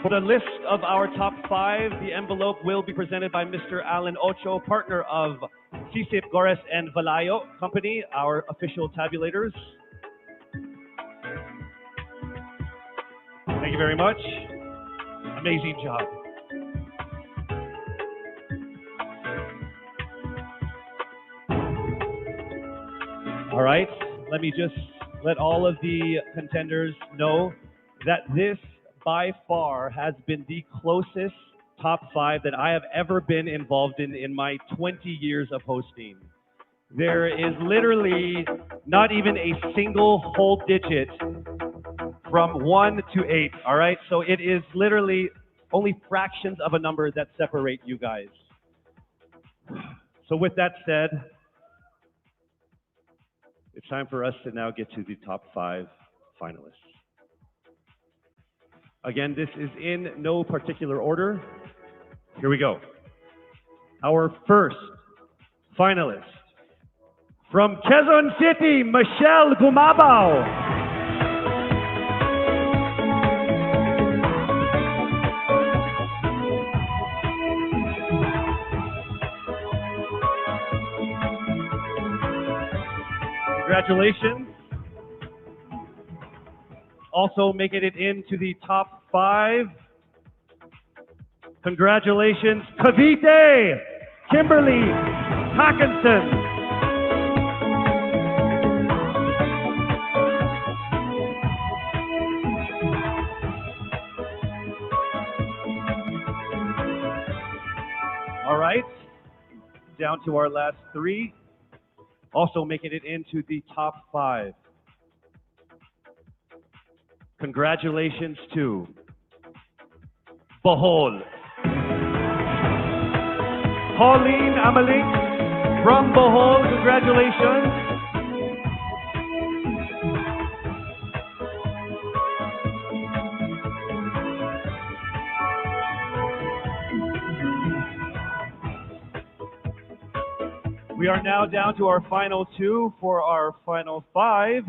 For the list of our top 5, the envelope will be presented by Mr. Alan Ocho, partner of Sisip Gores and Valayo Company, our official tabulators. Thank you very much. Amazing job. All right, let me just let all of the contenders know that this by far has been the closest top 5 that I have ever been involved in my 20 years of hosting. There is literally not even a single whole digit from 1 to 8, all right? So it is literally only fractions of a number that separate you guys. So with that said, it's time for us to now get to the top 5 finalists. Again, this is in no particular order. Here we go. Our first finalist from Quezon City, Michelle Gumabao. Congratulations. Also making it into the top 5. Congratulations, Cavite, Kimberly Hackinson. All right, down to our last 3. Also making it into the top 5. Congratulations to Bohol. Pauline Amaling from Bohol, congratulations. We are now down to our final 2 for our final 5.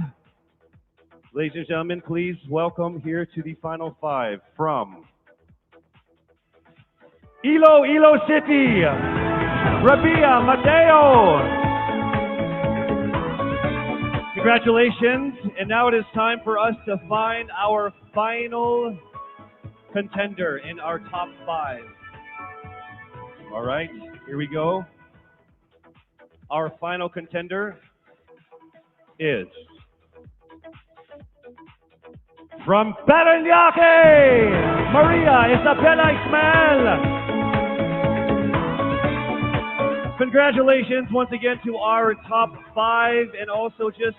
Ladies and gentlemen, please welcome here to the final 5 from Iloilo City, Rabia Mateo. Congratulations. And now it is time for us to find our final contender in our top 5. All right, here we go. Our final contender is from Parañaque, Maria Isabella Ismael. Congratulations once again to our top 5, and also just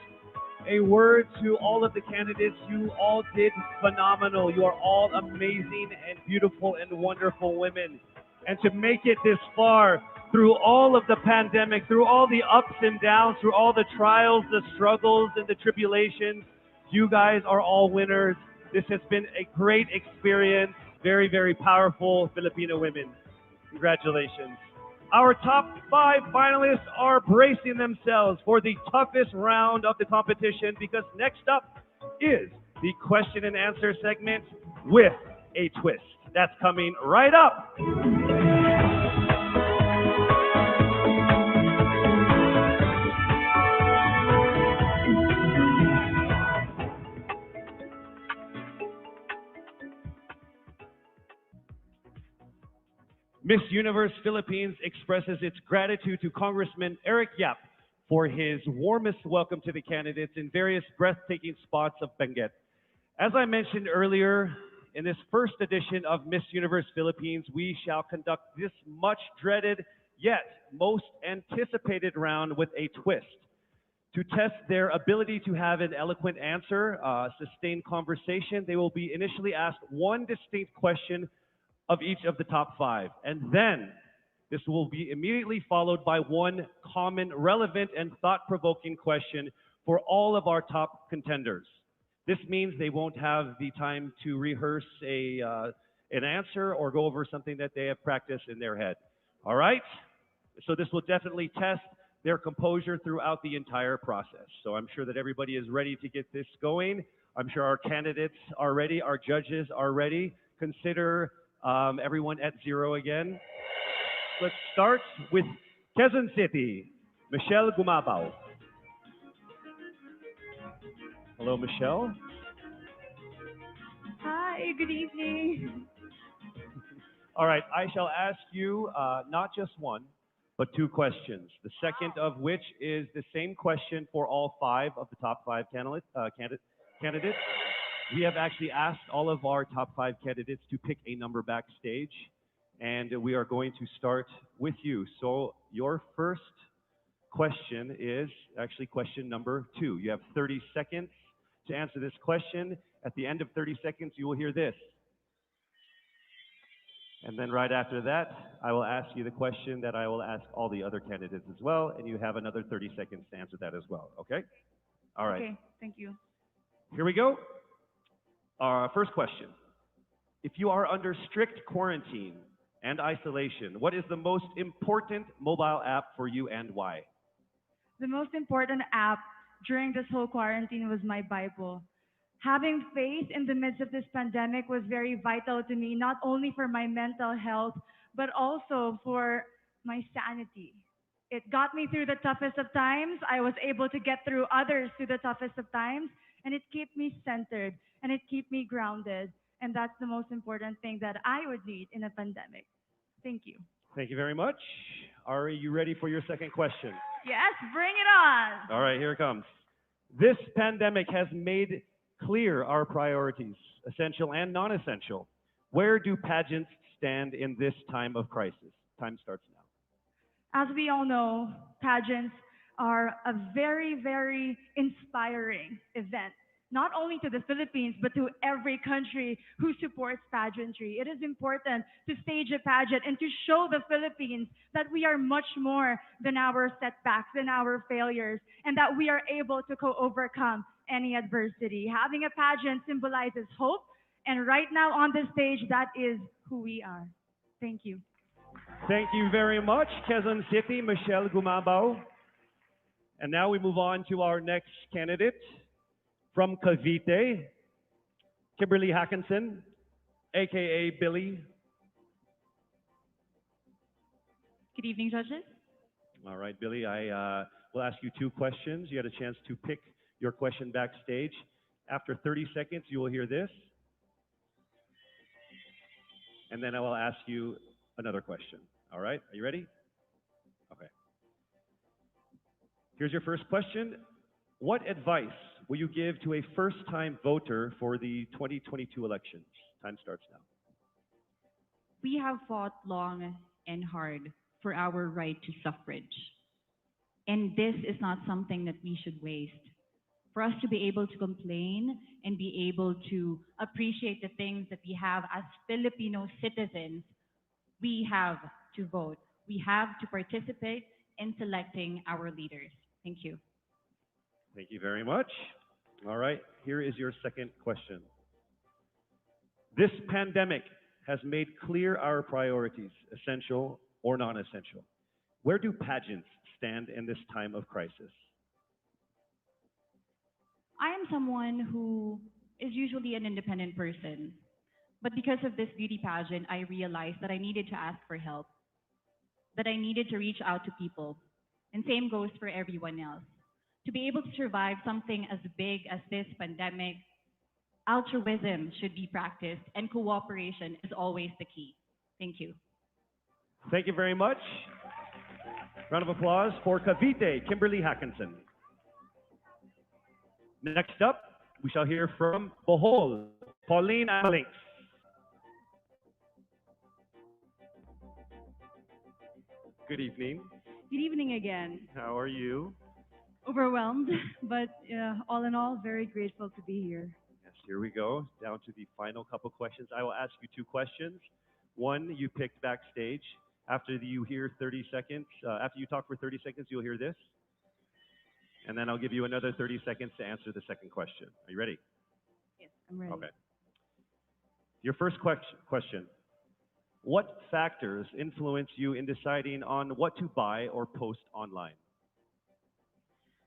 a word to all of the candidates. You all did phenomenal. You are all amazing and beautiful and wonderful women. And to make it this far, through all of the pandemic, through all the ups and downs, through all the trials, the struggles, and the tribulations, you guys are all winners. This has been a great experience. Very, very powerful Filipino women. Congratulations. Our top 5 finalists are bracing themselves for the toughest round of the competition, because next up is the question and answer segment with a twist. That's coming right up. Miss Universe Philippines expresses its gratitude to Congressman Eric Yap for his warmest welcome to the candidates in various breathtaking spots of Benguet. As I mentioned earlier, in this first edition of Miss Universe Philippines, we shall conduct this much dreaded yet most anticipated round with a twist. To test their ability to have an eloquent answer, sustained conversation, they will be initially asked one distinct question of each of the top 5. And then this will be immediately followed by one common, relevant, and thought-provoking question for all of our top contenders. This means they won't have the time to rehearse an answer or go over something that they have practiced in their head. All right? So this will definitely test their composure throughout the entire process. So I'm sure that everybody is ready to get this going. I'm sure our candidates are ready. Our judges are ready. Consider everyone at 0 again. Let's start with Quezon City, Michelle Gumabao. Hello, Michelle. Hi, good evening. All right, I shall ask you not just one, but 2 questions. The second of which is the same question for all 5 of the top 5 candidates. We have actually asked all of our top 5 candidates to pick a number backstage, and we are going to start with you. So your first question is actually question number 2. You have 30 seconds to answer this question. At the end of 30 seconds, you will hear this. And then right after that, I will ask you the question that I will ask all the other candidates as well, and you have another 30 seconds to answer that as well, okay? All right. Okay, thank you. Here we go. Our first question. If you are under strict quarantine and isolation, what is the most important mobile app for you and why? The most important app during this whole quarantine was my Bible. Having faith in the midst of this pandemic was very vital to me, not only for my mental health, but also for my sanity. It got me through the toughest of times. I was able to get through others through the toughest of times, and it kept me centered and it kept me grounded. And that's the most important thing that I would need in a pandemic. Thank you. Thank you very much. Are you ready for your second question? Yes, bring it on. All right, here it comes. This pandemic has made clear our priorities, essential and non-essential. Where do pageants stand in this time of crisis? Time starts now. As we all know, pageants are a very, very inspiring event, not only to the Philippines, but to every country who supports pageantry. It is important to stage a pageant and to show the Philippines that we are much more than our setbacks, than our failures, and that we are able to overcome any adversity. Having a pageant symbolizes hope, and right now on the stage, that is who we are. Thank you. Thank you very much, Quezon City, Michelle Gumabao. And now we move on to our next candidate from Cavite, Kimberly Hackinson, aka Billy. Good evening, judges. All right, Billy, I will ask you 2 questions. You had a chance to pick your question backstage. After 30 seconds, you will hear this. And then I will ask you another question. All right, are you ready? Okay. Here's your first question. What advice will you give to a first-time voter for the 2022 elections? Time starts now. We have fought long and hard for our right to suffrage. And this is not something that we should waste. For us to be able to complain and be able to appreciate the things that we have as Filipino citizens, we have to vote. We have to participate in selecting our leaders. Thank you. Thank you very much. All right, here is your second question. This pandemic has made clear our priorities, essential or non-essential. Where do pageants stand in this time of crisis? I am someone who is usually an independent person. But because of this beauty pageant, I realized that I needed to ask for help, that I needed to reach out to people. And same goes for everyone else. To be able to survive something as big as this pandemic, altruism should be practiced and cooperation is always the key. Thank you. Thank you very much. Round of applause for Cavite, Kimberly Hackinson. Next up, we shall hear from Bohol, Pauline Amalings. Good evening. Good evening again. How are you? Overwhelmed, but all in all, very grateful to be here. Yes, here we go. Down to the final couple questions. I will ask you 2 questions. One you picked backstage. After you hear 30 seconds, after you talk for 30 seconds, you'll hear this. And then I'll give you another 30 seconds to answer the second question. Are you ready? Yes, I'm ready. Okay. Your first question. What factors influence you in deciding on what to buy or post online?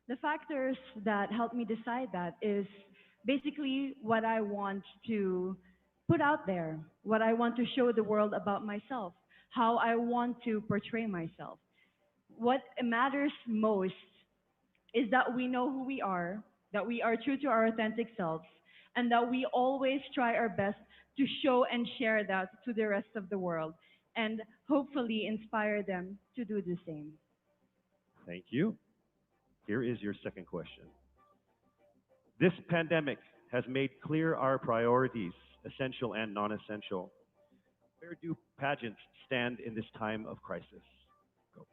The factors that help me decide that is basically what I want to put out there, what I want to show the world about myself, how I want to portray myself. What matters most is that we know who we are, that we are true to our authentic selves, and that we always try our best to show and share that to the rest of the world, and hopefully inspire them to do the same. Thank you. Here is your second question. This pandemic has made clear our priorities, essential and non-essential. Where do pageants stand in this time of crisis? Go.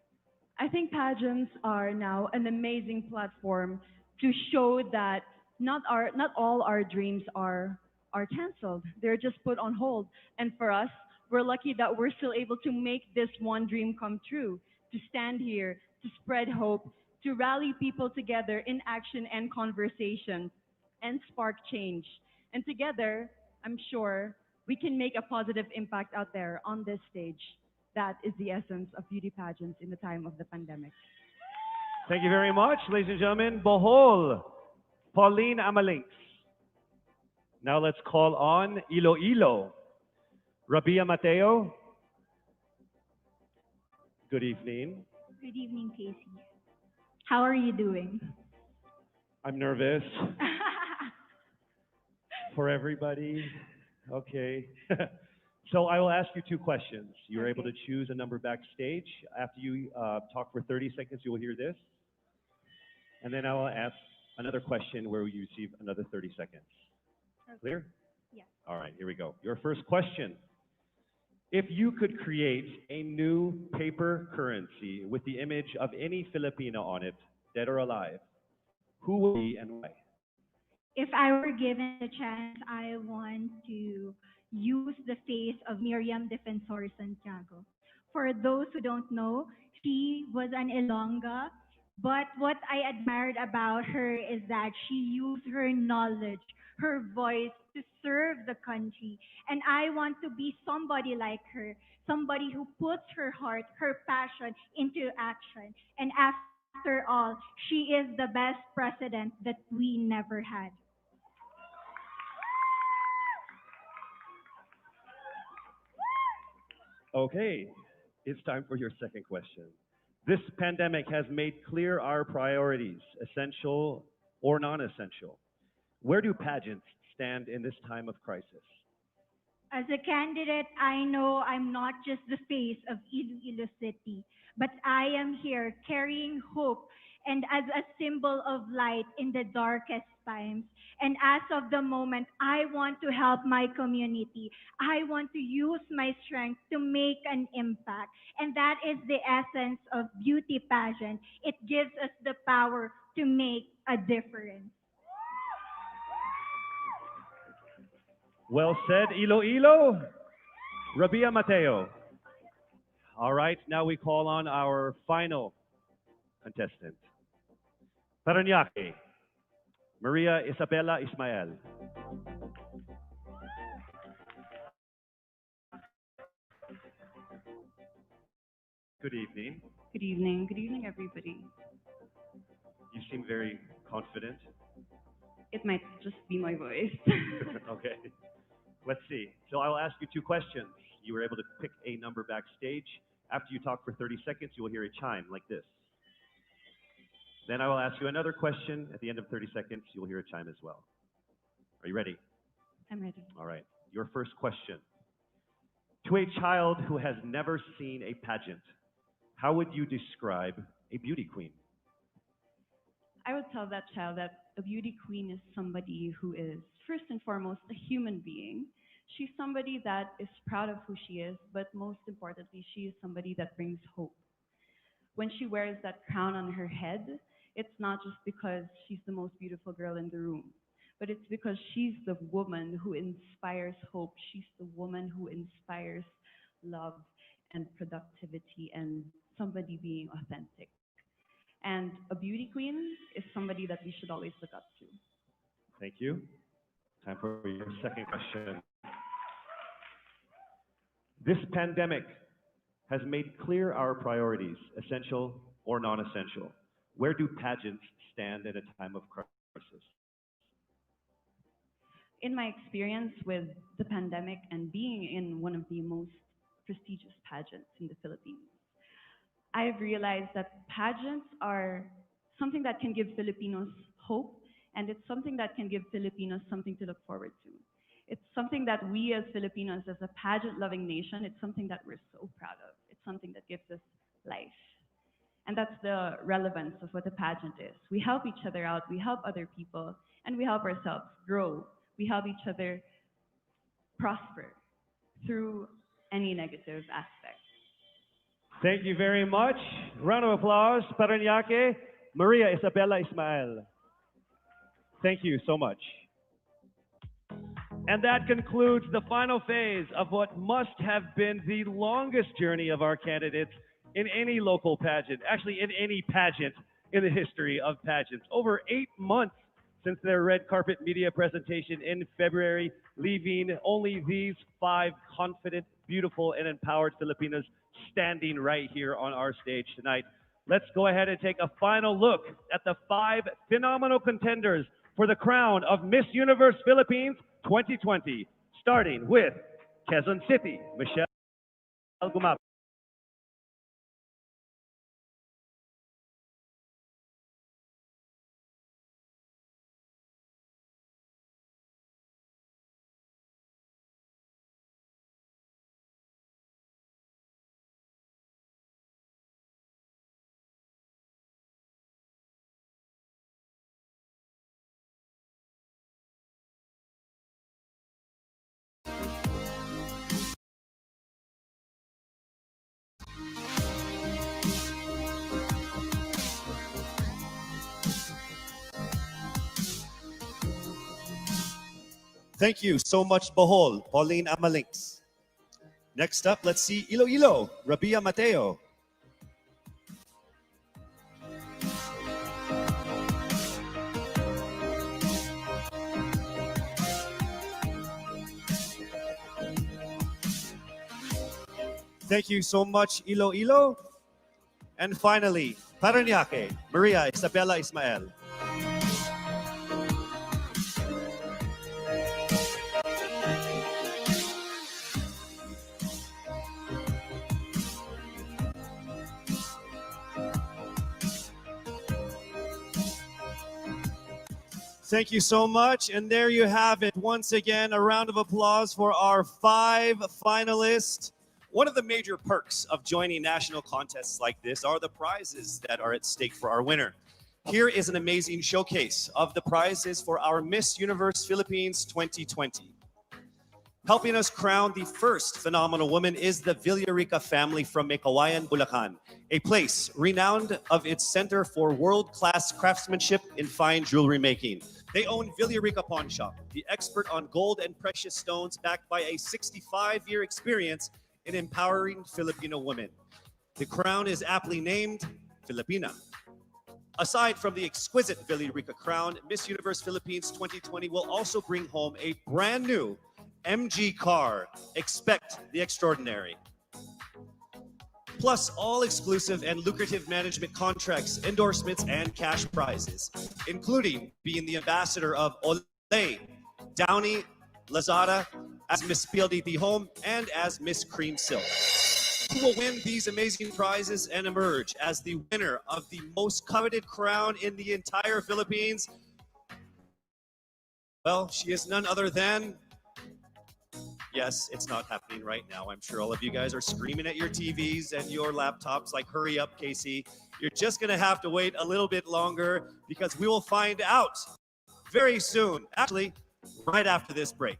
I think pageants are now an amazing platform to show that not all our dreams are canceled. They're just put on hold. And for us, we're lucky that we're still able to make this one dream come true, to stand here, to spread hope, to rally people together in action and conversation and spark change. And together, I'm sure we can make a positive impact out there on this stage. That is the essence of beauty pageants in the time of the pandemic. Thank you very much, ladies and gentlemen. Bohol, Pauline Amalinks. Now let's call on Iloilo, Rabia Mateo. Good evening. Good evening, Casey. How are you doing? I'm nervous for everybody. Okay. So I will ask you two questions. You're able to choose a number backstage. After you talk for 30 seconds, you will hear this. And then I will ask another question where you receive another 30 seconds. Clear? Yes. All right, here we go. Your first question. If you could create a new paper currency with the image of any Filipino on it, dead or alive, who would it be and why? If I were given a chance, I want to use the face of Miriam Defensor Santiago. For those who don't know, she was an Ilongga, but what I admired about her is that she used her knowledge, her voice to serve the country. And I want to be somebody like her, somebody who puts her heart, her passion into action. And after all, she is the best president that we never had. Okay, it's time for your second question. This pandemic has made clear our priorities, essential or non-essential. Where do pageants stand in this time of crisis? As a candidate, I know I'm not just the face of Iloilo City, but I am here carrying hope and as a symbol of light in the darkest times. And as of the moment, I want to help my community. I want to use my strength to make an impact. And that is the essence of beauty pageant. It gives us the power to make a difference. Well said, Iloilo. Rabia Mateo. All right, now we call on our final contestant. Paranaque, Maria Isabella Ismael. Good evening. Good evening. Good evening, everybody. You seem very confident. It might just be my voice. Okay. Let's see. So I will ask you two questions. You were able to pick a number backstage. After you talk for 30 seconds, you will hear a chime like this. Then I will ask you another question. At the end of 30 seconds, you will hear a chime as well. Are you ready? I'm ready. All right. Your first question. To a child who has never seen a pageant, how would you describe a beauty queen? I would tell that child that a beauty queen is somebody who is, first and foremost, a human being. She's somebody that is proud of who she is, but most importantly, she is somebody that brings hope. When she wears that crown on her head, it's not just because she's the most beautiful girl in the room, but it's because she's the woman who inspires hope. She's the woman who inspires love and productivity and somebody being authentic. And a beauty queen is somebody that we should always look up to. Thank you. Time for your second question. This pandemic has made clear our priorities, essential or non-essential. Where do pageants stand at a time of crisis? In my experience with the pandemic and being in one of the most prestigious pageants in the Philippines, I've realized that pageants are something that can give Filipinos hope, and it's something that can give Filipinos something to look forward to. It's something that we as Filipinos, as a pageant-loving nation, it's something that we're so proud of. It's something that gives us life. And that's the relevance of what a pageant is. We help each other out, we help other people, and we help ourselves grow. We help each other prosper through any negative aspect. Thank you very much. Round of applause, Paranaque, Maria Isabella Ismael. Thank you so much. And that concludes the final phase of what must have been the longest journey of our candidates in any local pageant, actually in any pageant in the history of pageants. Over 8 months since their red carpet media presentation in February, leaving only these 5 confident, beautiful, and empowered Filipinas standing right here on our stage tonight. Let's go ahead and take a final look at the 5 phenomenal contenders for the crown of Miss Universe Philippines 2020, starting with Quezon City, Michelle Gumap. Thank you so much, Bohol, Pauline Amalings. Next up, let's see Iloilo, Rabia Mateo. Thank you so much, Iloilo. And finally, Paranaque, Maria Isabella Ismael. Thank you so much. And there you have it. Once again, a round of applause for our 5 finalists. One of the major perks of joining national contests like this are the prizes that are at stake for our winner. Here is an amazing showcase of the prizes for our Miss Universe Philippines 2020. Helping us crown the first phenomenal woman is the Villarica family from Mekawayan, Bulacan, a place renowned of its center for world-class craftsmanship in fine jewelry making. They own Villarica Pawn Shop, the expert on gold and precious stones, backed by a 65-year experience in empowering Filipino women. The crown is aptly named Filipina. Aside from the exquisite Villarica crown, Miss Universe Philippines 2020 will also bring home a brand new MG car. Expect the extraordinary. Plus all exclusive and lucrative management contracts, endorsements, and cash prizes, including being the ambassador of Olay, Downy, Lazada, as Miss PLDT Home, and as Miss Cream Silk. Who will win these amazing prizes and emerge as the winner of the most coveted crown in the entire Philippines? Well, she is none other than... Yes, it's not happening right now. I'm sure all of you guys are screaming at your TVs and your laptops like, hurry up, Casey. You're just going to have to wait a little bit longer because we will find out very soon. Actually, right after this break.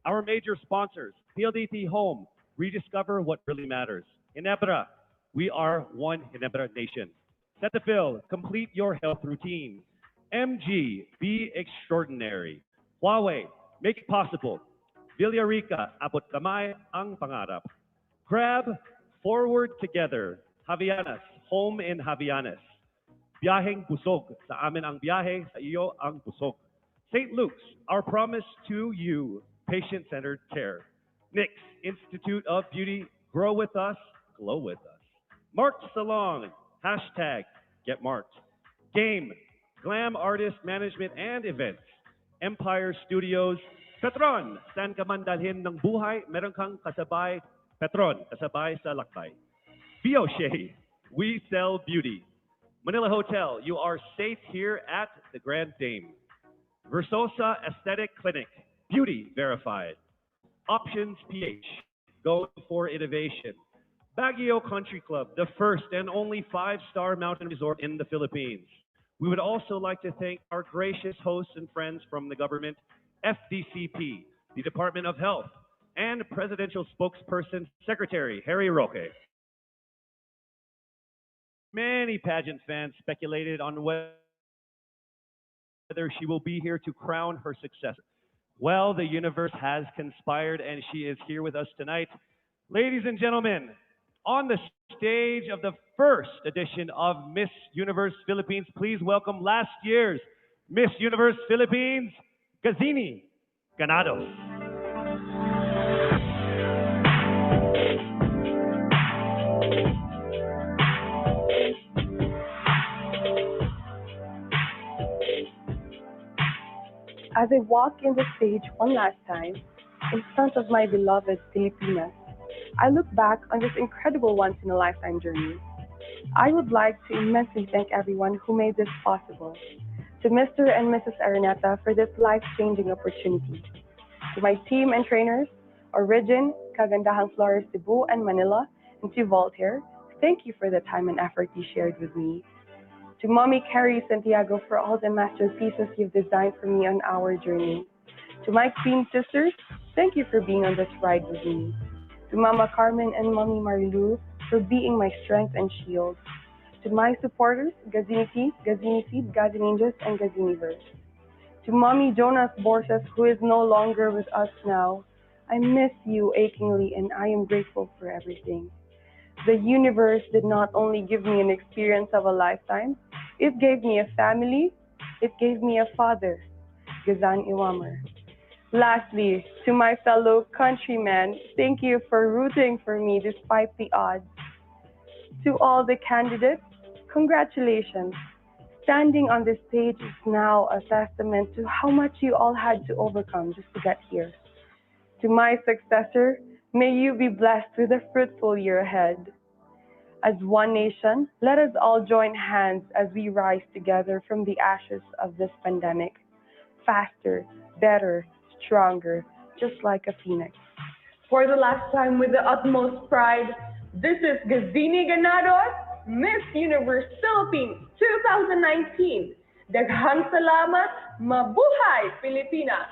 Our major sponsors, PLDT Home, rediscover what really matters. Ginebra, we are one Ginebra nation. Cetaphil, complete your health routine. MG, be extraordinary. Huawei, make it possible. Villarica, abot kamay ang pangarap. Grab, forward together. Javianas, home in Javianes. Biyaheng busog, sa amin ang biyahe, sa iyo ang busog. St. Luke's, our promise to you, patient-centered care. NYX, Institute of Beauty, grow with us, glow with us. Marked Salon, hashtag get marked. Game, Glam Artist Management and Events, Empire Studios, Petron, saan ka man dalhin ng buhay, meron kang kasabay, Petron, kasabay sa lakbay. Bioche, we sell beauty. Manila Hotel, you are safe here at the Grand Dame. Versosa Aesthetic Clinic, beauty verified. Options PH, going for innovation. Baguio Country Club, the first and only five-star mountain resort in the Philippines. We would also like to thank our gracious hosts and friends from the government, FDCP, the Department of Health, and Presidential Spokesperson Secretary Harry Roque. Many pageant fans speculated on whether she will be here to crown her successor. Well, the universe has conspired and she is here with us tonight. Ladies and gentlemen, on the stage of the first edition of Miss Universe Philippines, please welcome last year's Miss Universe Philippines, Gazini Ganados. As I walk in the stage one last time, in front of my beloved Filipinas, I look back on this incredible once-in-a-lifetime journey. I would like to immensely thank everyone who made this possible. To Mr. and Mrs. Araneta for this life-changing opportunity. To my team and trainers, Origin, Kagandahang Flores Cebu and Manila, and to Voltaire, thank you for the time and effort you shared with me. To Mommy Carrie Santiago for all the masterpieces you've designed for me on our journey. To my Queen sisters, thank you for being on this ride with me. To Mama Carmen and Mommy Marilu for being my strength and shield. To my supporters, Gazini Tea, Gazini Seed, Gazininjas, and Gaziniverse. To Mommy Jonas Borges, who is no longer with us now, I miss you achingly and I am grateful for everything. The universe did not only give me an experience of a lifetime, it gave me a family, it gave me a father, Gazan Iwamer. Lastly, to my fellow countrymen, thank you for rooting for me despite the odds. To all the candidates, congratulations. Standing on this stage is now a testament to how much you all had to overcome just to get here. To my successor, may you be blessed with a fruitful year ahead. As one nation, let us all join hands as we rise together from the ashes of this pandemic. Faster, better, stronger, just like a phoenix. For the last time with the utmost pride, this is Gazini Ganados, Miss Universe Philippines 2019. Daghang salamat, mabuhay Pilipinas!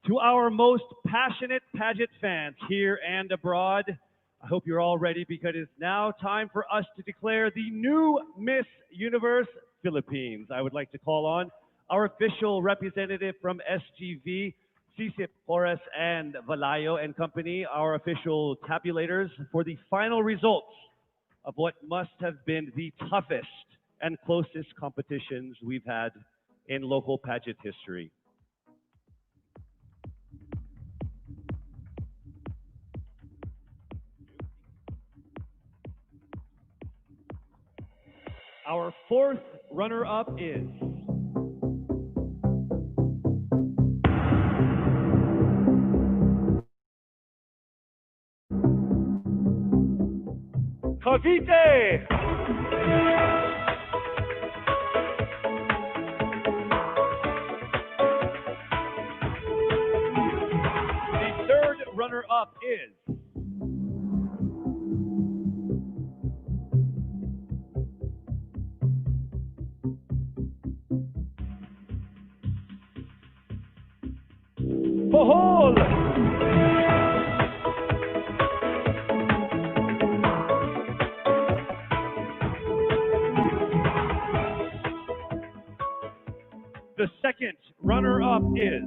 To our most passionate pageant fans here and abroad, I hope you're all ready because it's now time for us to declare the new Miss Universe Philippines. I would like to call on our official representative from SGV, Sisip Flores and Valayo and Company, our official tabulators for the final results of what must have been the toughest and closest competitions we've had in local pageant history. Our fourth runner-up is Cavite. The third runner-up is Bohol. The second runner-up is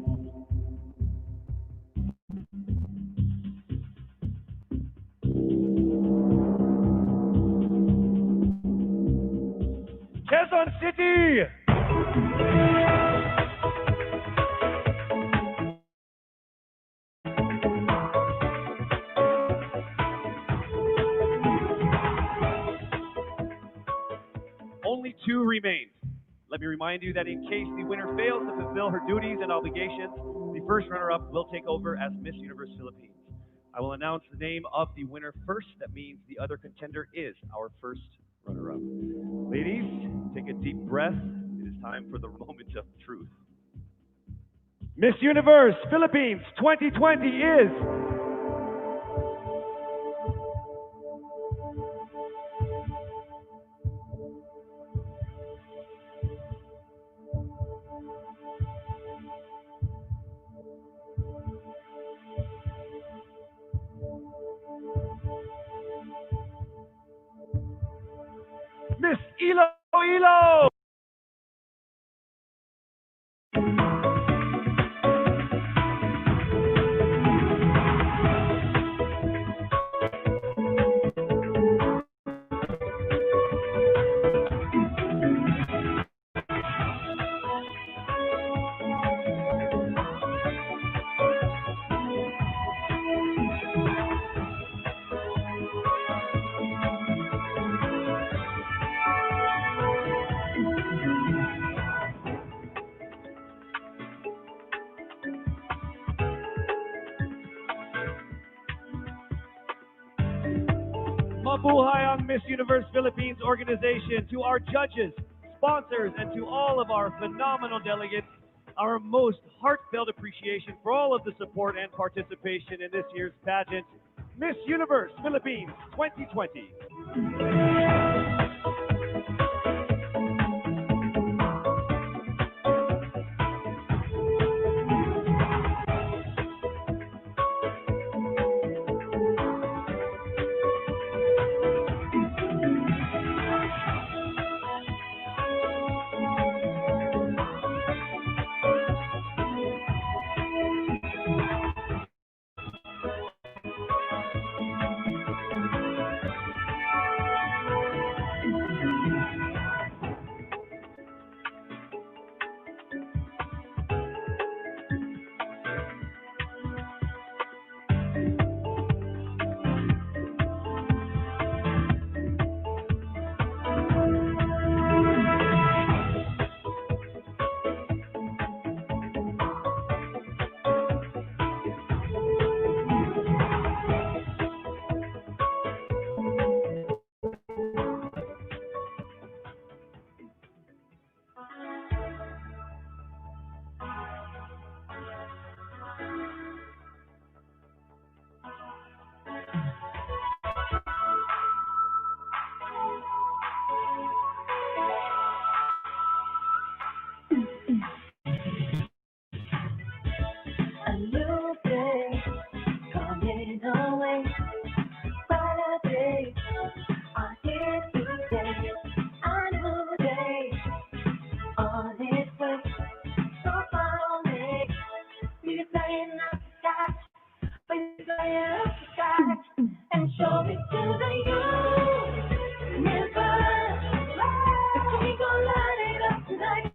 2 remain. Let me remind you that in case the winner fails to fulfill her duties and obligations, the first runner-up will take over as Miss Universe Philippines. I will announce the name of the winner first. That means the other contender is our first runner-up. Ladies, take a deep breath. It is time for the moment of truth. Miss Universe Philippines 2020 is Miss Iloilo. Mabuhay ang Miss Universe Philippines organization. To our judges, sponsors, and to all of our phenomenal delegates, our most heartfelt appreciation for all of the support and participation in this year's pageant, Miss Universe Philippines 2020. A new day coming away. Brighter days are here today. A new day on its way. So follow me. We're flying up the sky. We're flying up the sky. And show it to the universe. We gon' light it up tonight.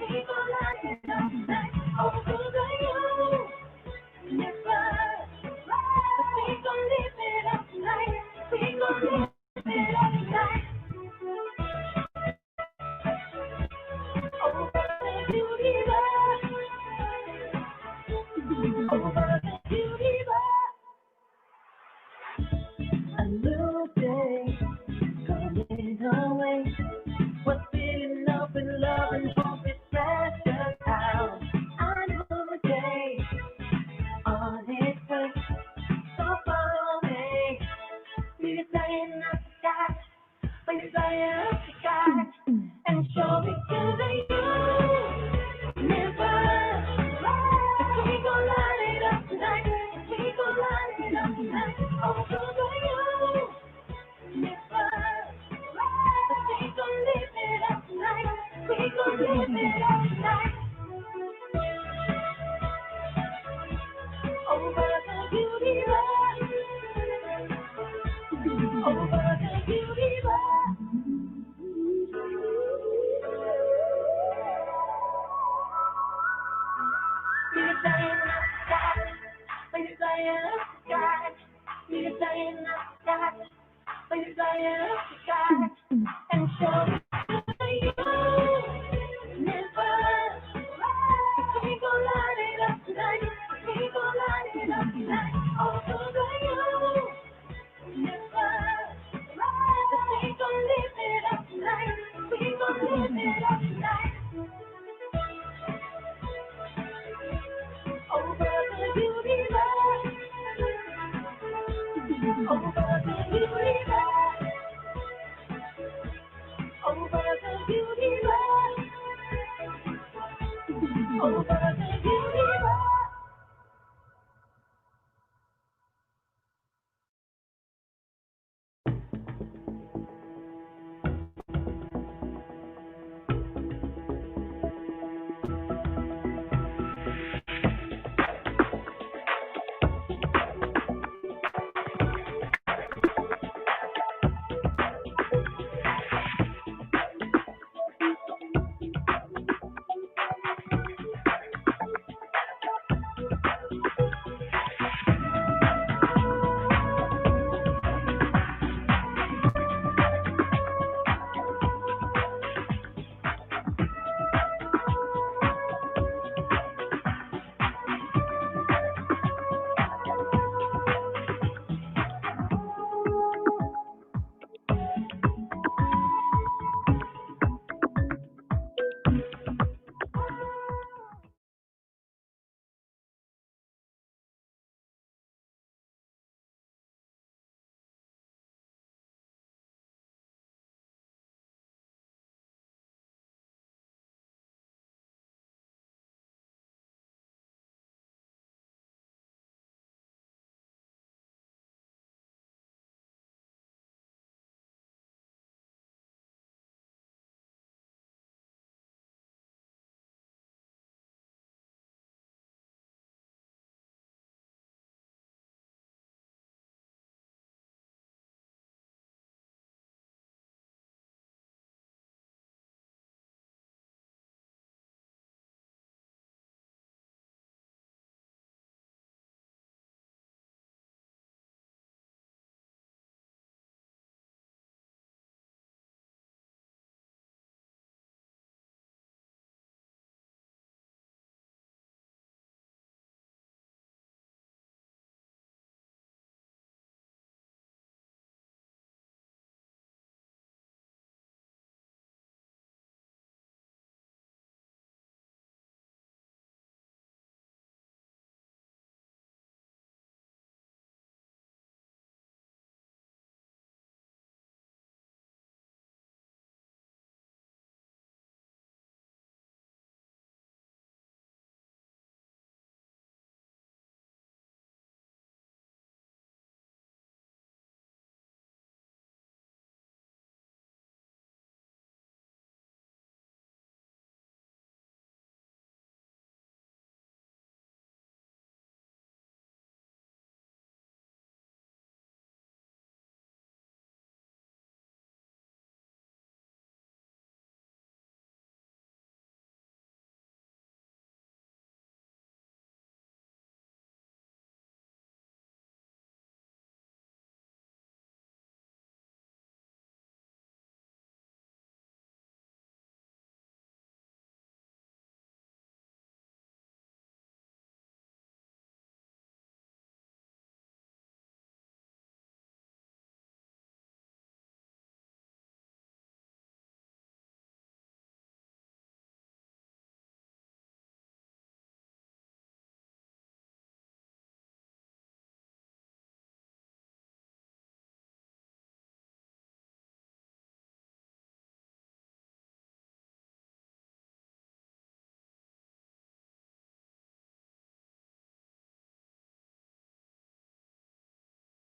We gon' light it up tonight. Oh, to the universe. We gon' live it up tonight. We gon' live it up tonight. Over the universe. Over the universe. A new day coming away. We're feeling up in love and hope is precious out. A new day on its way. So follow me. We're flying up the sky. We're flying up the sky. And show it to the universe. We gon' light it up tonight. We gon' light it up tonight. Oh, to the universe. We gon' live it up tonight. We gon' live it up tonight. Over the universe. Over the universe. We're flying up the sky. We're flying up the sky. We're flying up the sky. We're flying up the sky. And show it to the over the universe, over the universe, over the universe.